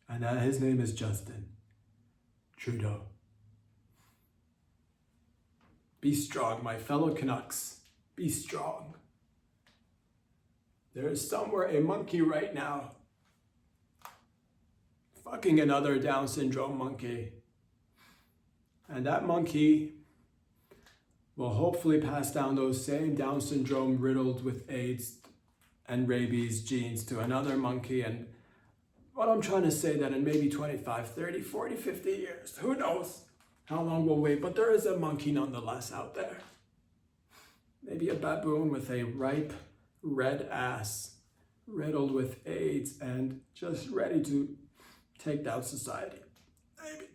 And his name is Justin Trudeau. Be strong, my fellow Canucks. Be strong. There is somewhere a monkey right now fucking another Down syndrome monkey. And that monkey will hopefully pass down those same Down syndrome riddled with AIDS and rabies genes to another monkey. And what I'm trying to say that in maybe 25, 30, 40, 50 years, who knows how long we'll wait, but there is a monkey nonetheless out there. Maybe a baboon with a ripe red ass, riddled with AIDS and just ready to take down society. Maybe.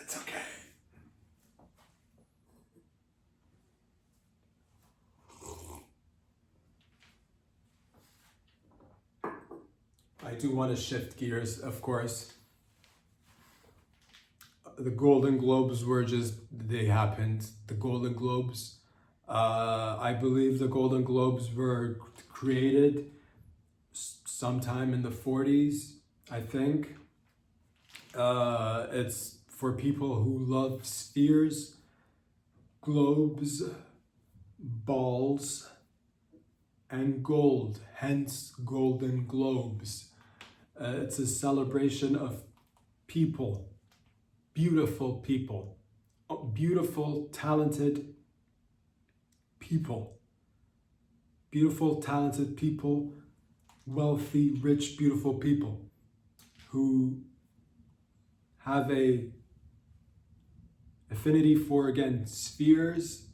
It's okay. I do want to shift gears, of course. The Golden Globes they happened. The Golden Globes. I believe the Golden Globes were created sometime in the 40s, I think. It's for people who love spheres, globes, balls, and gold, hence Golden Globes. It's a celebration of people, beautiful, talented people, wealthy, rich, beautiful people who have a affinity for, again, spheres,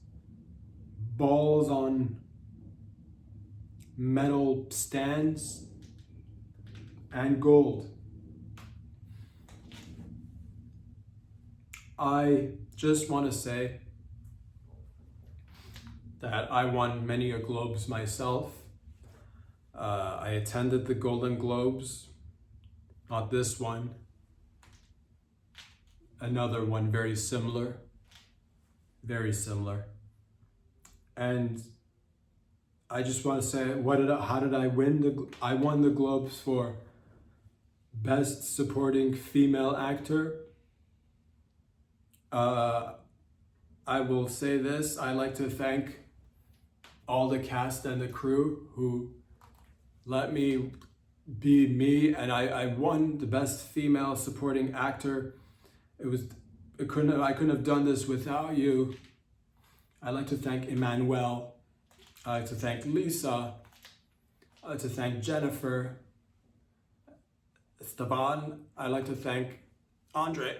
balls on metal stands, and gold. I just want to say that I won many a Globes myself. I attended the Golden Globes, not this one, another one very similar. And I just want to say, how did I win? I won the Globes for Best Supporting Female Actor. I will say this, I like to thank all the cast and the crew who let me be me, and I won the Best Female Supporting Actor. I couldn't have done this without you. I'd like to thank Emmanuel. I'd like to thank Lisa. I'd like to thank Jennifer. Esteban. I'd like to thank Andre.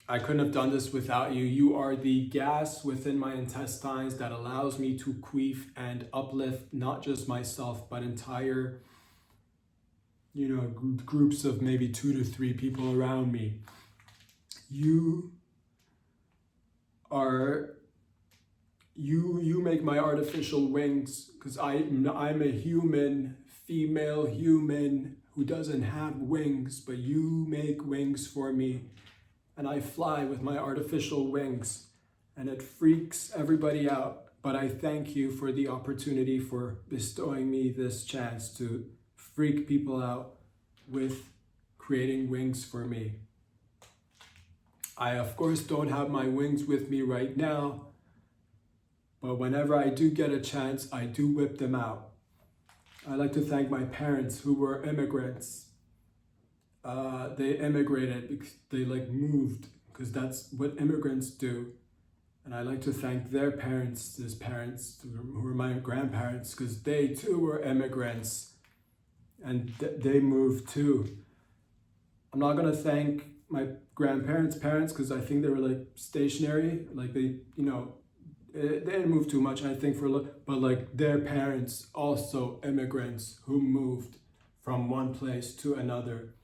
I couldn't have done this without you. You are the gas within my intestines that allows me to queef and uplift not just myself, but entire, groups of maybe 2 to 3 people around me. You make my artificial wings, because I'm a human, female human who doesn't have wings, but you make wings for me. And I fly with my artificial wings, and it freaks everybody out. But I thank you for the opportunity for bestowing me this chance to freak people out with creating wings for me. I, of course, don't have my wings with me right now, but whenever I do get a chance, I do whip them out. I'd like to thank my parents who were immigrants. They immigrated because they moved, because that's what immigrants do. And I'd like to thank their parents, who are my grandparents, because they too were immigrants and they moved too. I'm not gonna thank my grandparents' parents because I think they were stationary, they didn't move too much, I think, but their parents also immigrants who moved from one place to another.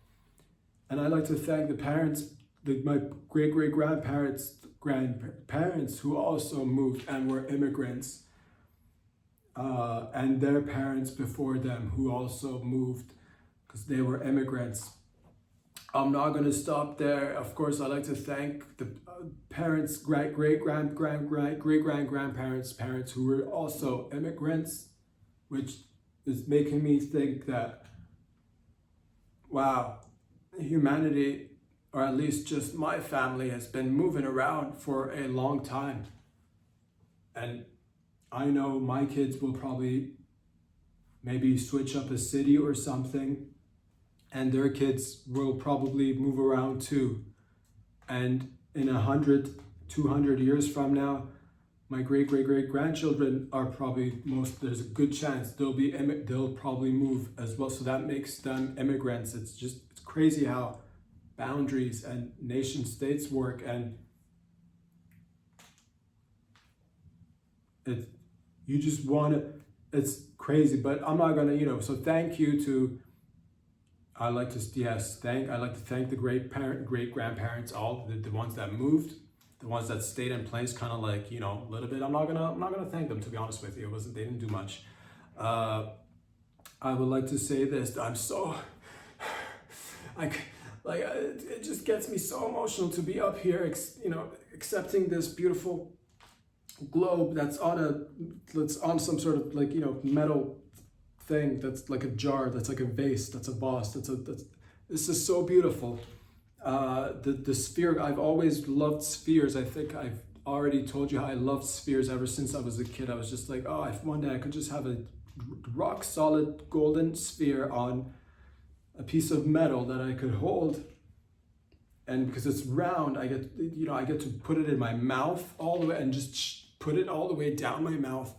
And I'd like to thank the parents, my great-great-grandparents, who also moved and were immigrants, and their parents before them who also moved because they were immigrants. I'm not going to stop there. Of course, I'd like to thank the parents, great-great-grandparents' parents who were also immigrants, which is making me think that, wow, humanity, or at least just my family, has been moving around for a long time. And I know my kids will probably maybe switch up a city or something, and their kids will probably move around too. And in 100, 200 years from now, my great-great-great-grandchildren are probably there's a good chance they'll probably move as well. So that makes them immigrants. It's crazy how boundaries and nation states work, and you just want to, it's crazy. But I'm not gonna, so thank you to, I'd like to thank the great grandparents, all the ones that moved, the ones that stayed in place, kind of like, a little bit. I'm not gonna thank them, to be honest with you. They didn't do much. I would like to say this. I'm so, it just gets me so emotional to be up here, accepting this beautiful globe that's on some sort of metal thing, that's like a jar, that's like a vase, that's a vase, this is so beautiful. The sphere, I've always loved spheres. I think I've already told you how I loved spheres ever since I was a kid. I was just like, oh, if one day I could just have a rock solid golden sphere on a piece of metal that I could hold, and because it's round, I get to put it in my mouth all the way, and just put it all the way down my mouth,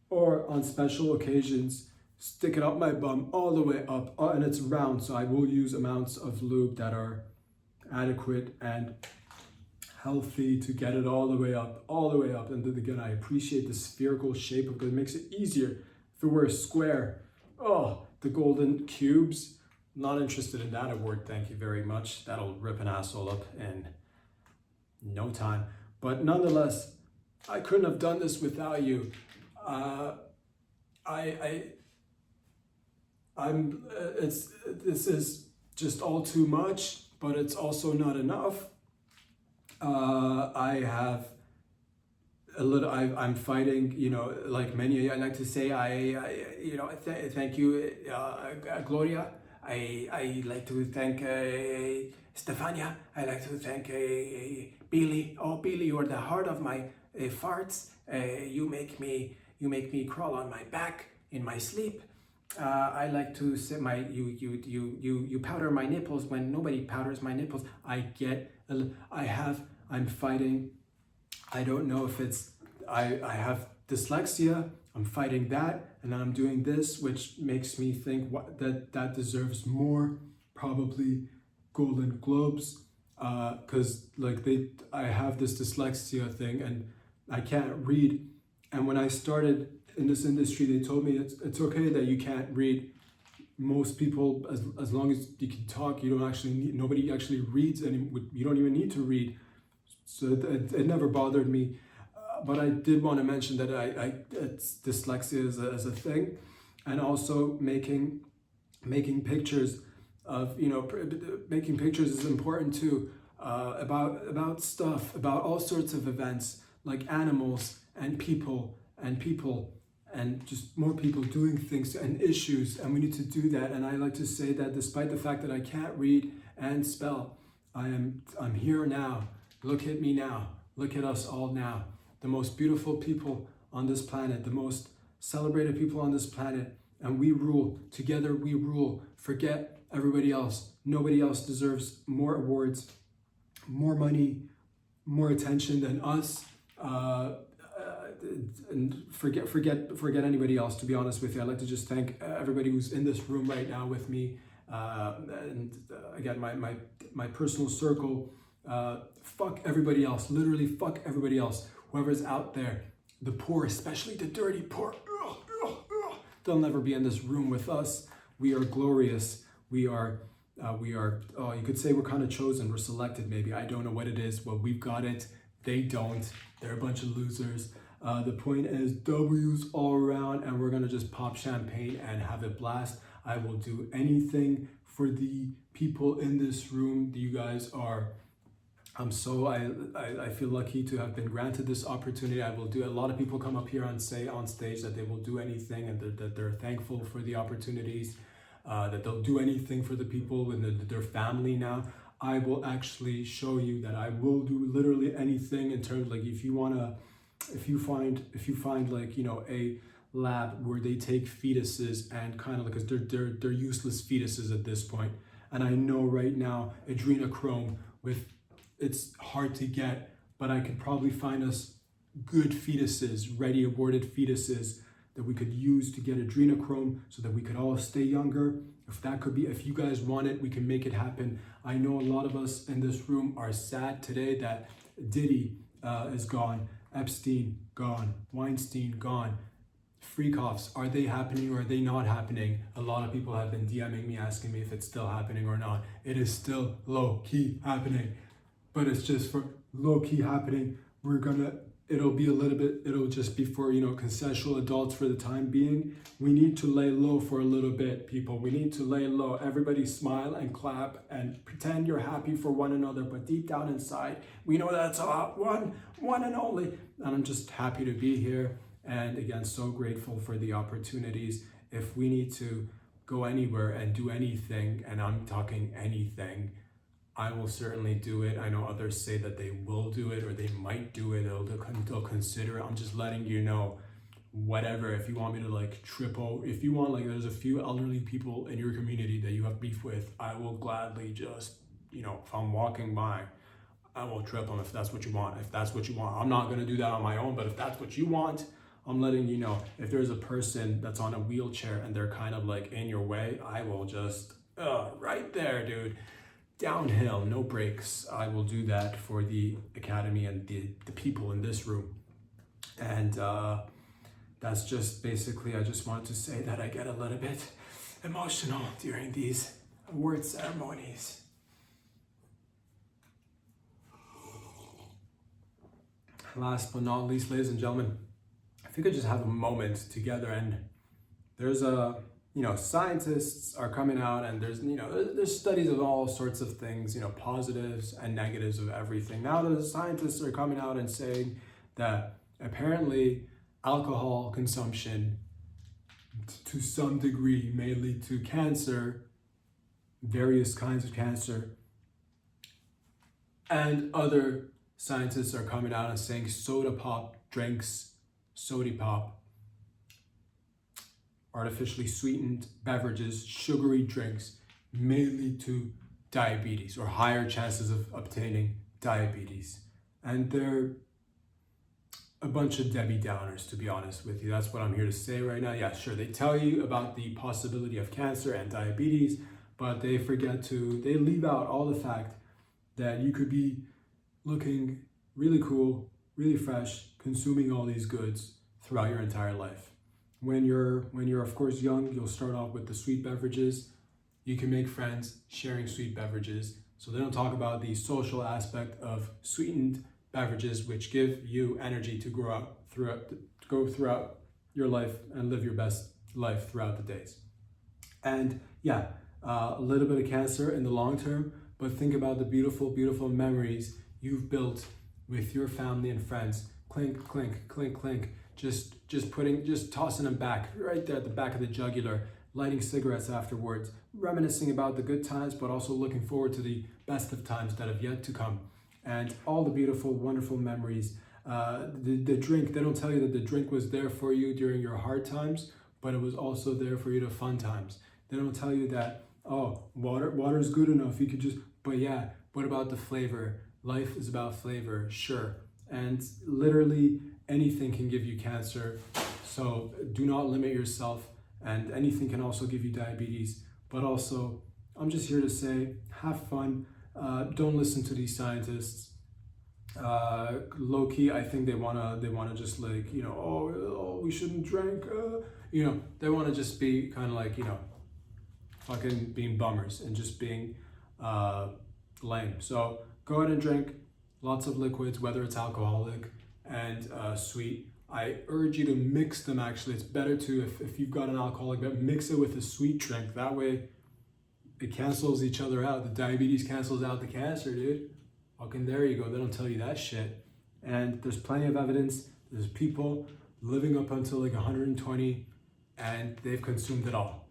or on special occasions stick it up my bum all the way up, and it's round, so I will use amounts of lube that are adequate and healthy to get it all the way up. And then again, I appreciate the spherical shape of it. It makes it easier. If it were a square, the golden cubes, not interested in that award, thank you very much. That'll rip an asshole up in no time. But nonetheless, I couldn't have done this without you. This is just all too much, but it's also not enough. I'm fighting, like many. I like to say, thank you, Gloria. I like to thank Stefania. I like to thank Billy. Oh, Billy, you're the heart of my farts. You make me crawl on my back in my sleep. I like to say you powder my nipples when nobody powders my nipples. I'm fighting. I don't know if it's, I have dyslexia. I'm fighting that, and then I'm doing this, which makes me think that deserves more, probably Golden Globes, because I have this dyslexia thing and I can't read. And when I started in this industry, they told me it's okay that you can't read. Most people, as long as you can talk, you don't actually need, nobody actually reads, and you don't even need to read. So it never bothered me. But I did want to mention that it's dyslexia as a thing, and also making pictures of, making pictures is important too, about stuff, about all sorts of events, like animals and people and just more people doing things and issues, and we need to do that. And I like to say that despite the fact that I can't read and spell, I'm here now. Look at me now. Look at us all now. The most beautiful people on this planet, the most celebrated people on this planet, and we rule. Together we rule. Forget everybody else. Nobody else deserves more awards, more money, more attention than us. And forget anybody else, to be honest with you. I'd like to just thank everybody who's in this room right now with me. Again, my personal circle. Fuck everybody else. Literally fuck everybody else. Whoever's out there, the poor, especially the dirty poor, they'll never be in this room with us. We are glorious. We are, you could say we're kind of chosen. We're selected, maybe. I don't know what it is. Well, we've got it. They don't. They're a bunch of losers. The point is W's all around, and we're going to just pop champagne and have a blast. I will do anything for the people in this room. You guys are... I feel lucky to have been granted this opportunity. I will do. A lot of people come up here and say on stage that they will do anything and that they're thankful for the opportunities. that they'll do anything for the people and their family now. I will actually show you that I will do literally anything in terms like if you find like, you know, a lab where they take fetuses and kind of like, because they're useless fetuses at this point. And I know right now adrenochrome it's hard to get, but I could probably find us good fetuses, ready aborted fetuses that we could use to get adrenochrome so that we could all stay younger. If you guys want it, we can make it happen. I know a lot of us in this room are sad today that Diddy is gone, Epstein gone, Weinstein gone. Freak-offs, are they happening or are they not happening? A lot of people have been DMing me asking me if it's still happening or not. It is still low-key happening, but it's just for low-key happening. It'll just be for, you know, consensual adults for the time being. We need to lay low for a little bit, people. We need to lay low. Everybody smile and clap and pretend you're happy for one another, but deep down inside, we know that's one and only. And I'm just happy to be here. And again, so grateful for the opportunities. If we need to go anywhere and do anything, and I'm talking anything, I will certainly do it. I know others say that they will do it or they might do it, they'll consider it. I'm just letting you know, whatever. If you want me to like if you want, like, there's a few elderly people in your community that you have beef with, I will gladly just, you know, if I'm walking by, I will trip them if that's what you want. If that's what you want. I'm not going to do that on my own, but if that's what you want, I'm letting you know. If there's a person that's on a wheelchair and they're kind of like in your way, I will just, right there, dude. Downhill, no brakes. I will do that for the academy and the people in this room. And that's just basically, I just wanted to say that I get a little bit emotional during these award ceremonies. Last but not least, ladies and gentlemen, if we could just have a moment together, and there's scientists are coming out, and there's studies of all sorts of things, positives and negatives of everything. Now the scientists are coming out and saying that apparently alcohol consumption to some degree may lead to cancer, various kinds of cancer, and other scientists are coming out and saying soda pop drinks, sody pop, artificially sweetened beverages, sugary drinks may lead to diabetes or higher chances of obtaining diabetes. And they're a bunch of Debbie Downers, to be honest with you. That's what I'm here to say right now. Yeah, sure, they tell you about the possibility of cancer and diabetes, but they leave out all the fact that you could be looking really cool, really fresh, consuming all these goods throughout your entire life. When you're of course young, you'll start off with the sweet beverages. You can make friends sharing sweet beverages. So they don't talk about the social aspect of sweetened beverages, which give you energy to go throughout your life and live your best life throughout the days. And yeah, a little bit of cancer in the long term, but think about the beautiful, beautiful memories you've built with your family and friends. Clink, clink, clink, clink. Just tossing them back right there at the back of the jugular, lighting cigarettes afterwards, reminiscing about the good times, but also looking forward to the best of times that have yet to come. And all the beautiful, wonderful memories. The drink, they don't tell you that the drink was there for you during your hard times, but it was also there for you to fun times. They don't tell you that, oh, water is good enough, you could just, but yeah, what about the flavor? Life is about flavor, sure. And literally anything can give you cancer. So do not limit yourself, and anything can also give you diabetes. But also, I'm just here to say, have fun. Don't listen to these scientists. Low key, I think they wanna just like, we shouldn't drink. They wanna just be kind of like, fucking being bummers and just being lame. So go ahead and drink lots of liquids, whether it's alcoholic and sweet. I urge you to mix them. Actually, it's better to, if you've got an alcoholic, but mix it with a sweet drink. That way it cancels each other out. The diabetes cancels out the cancer, dude. Fucking there you go. They don't tell you that shit. And there's plenty of evidence. There's people living up until like 120 and they've consumed it all.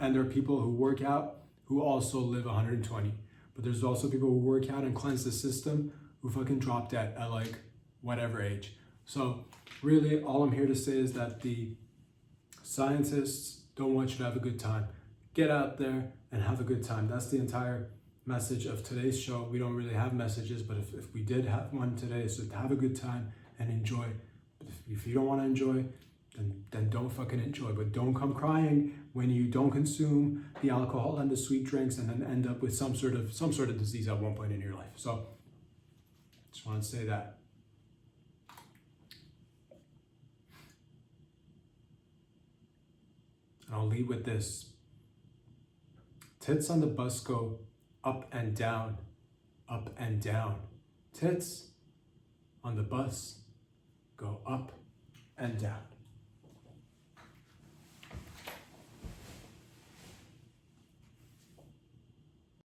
And there are people who work out who also live 120. But there's also people who work out and cleanse the system who fucking drop dead at like whatever age. So really all I'm here to say is that the scientists don't want you to have a good time. Get out there and have a good time. That's the entire message of today's show. We don't really have messages, but if we did have one today, it's to have a good time and enjoy. But if you don't want to enjoy, then don't fucking enjoy. But don't come crying when you don't consume the alcohol and the sweet drinks and then end up with some sort of disease at one point in your life. So just want to say that. And I'll leave with this. Tits on the bus go up and down, up and down. Tits on the bus go up and down.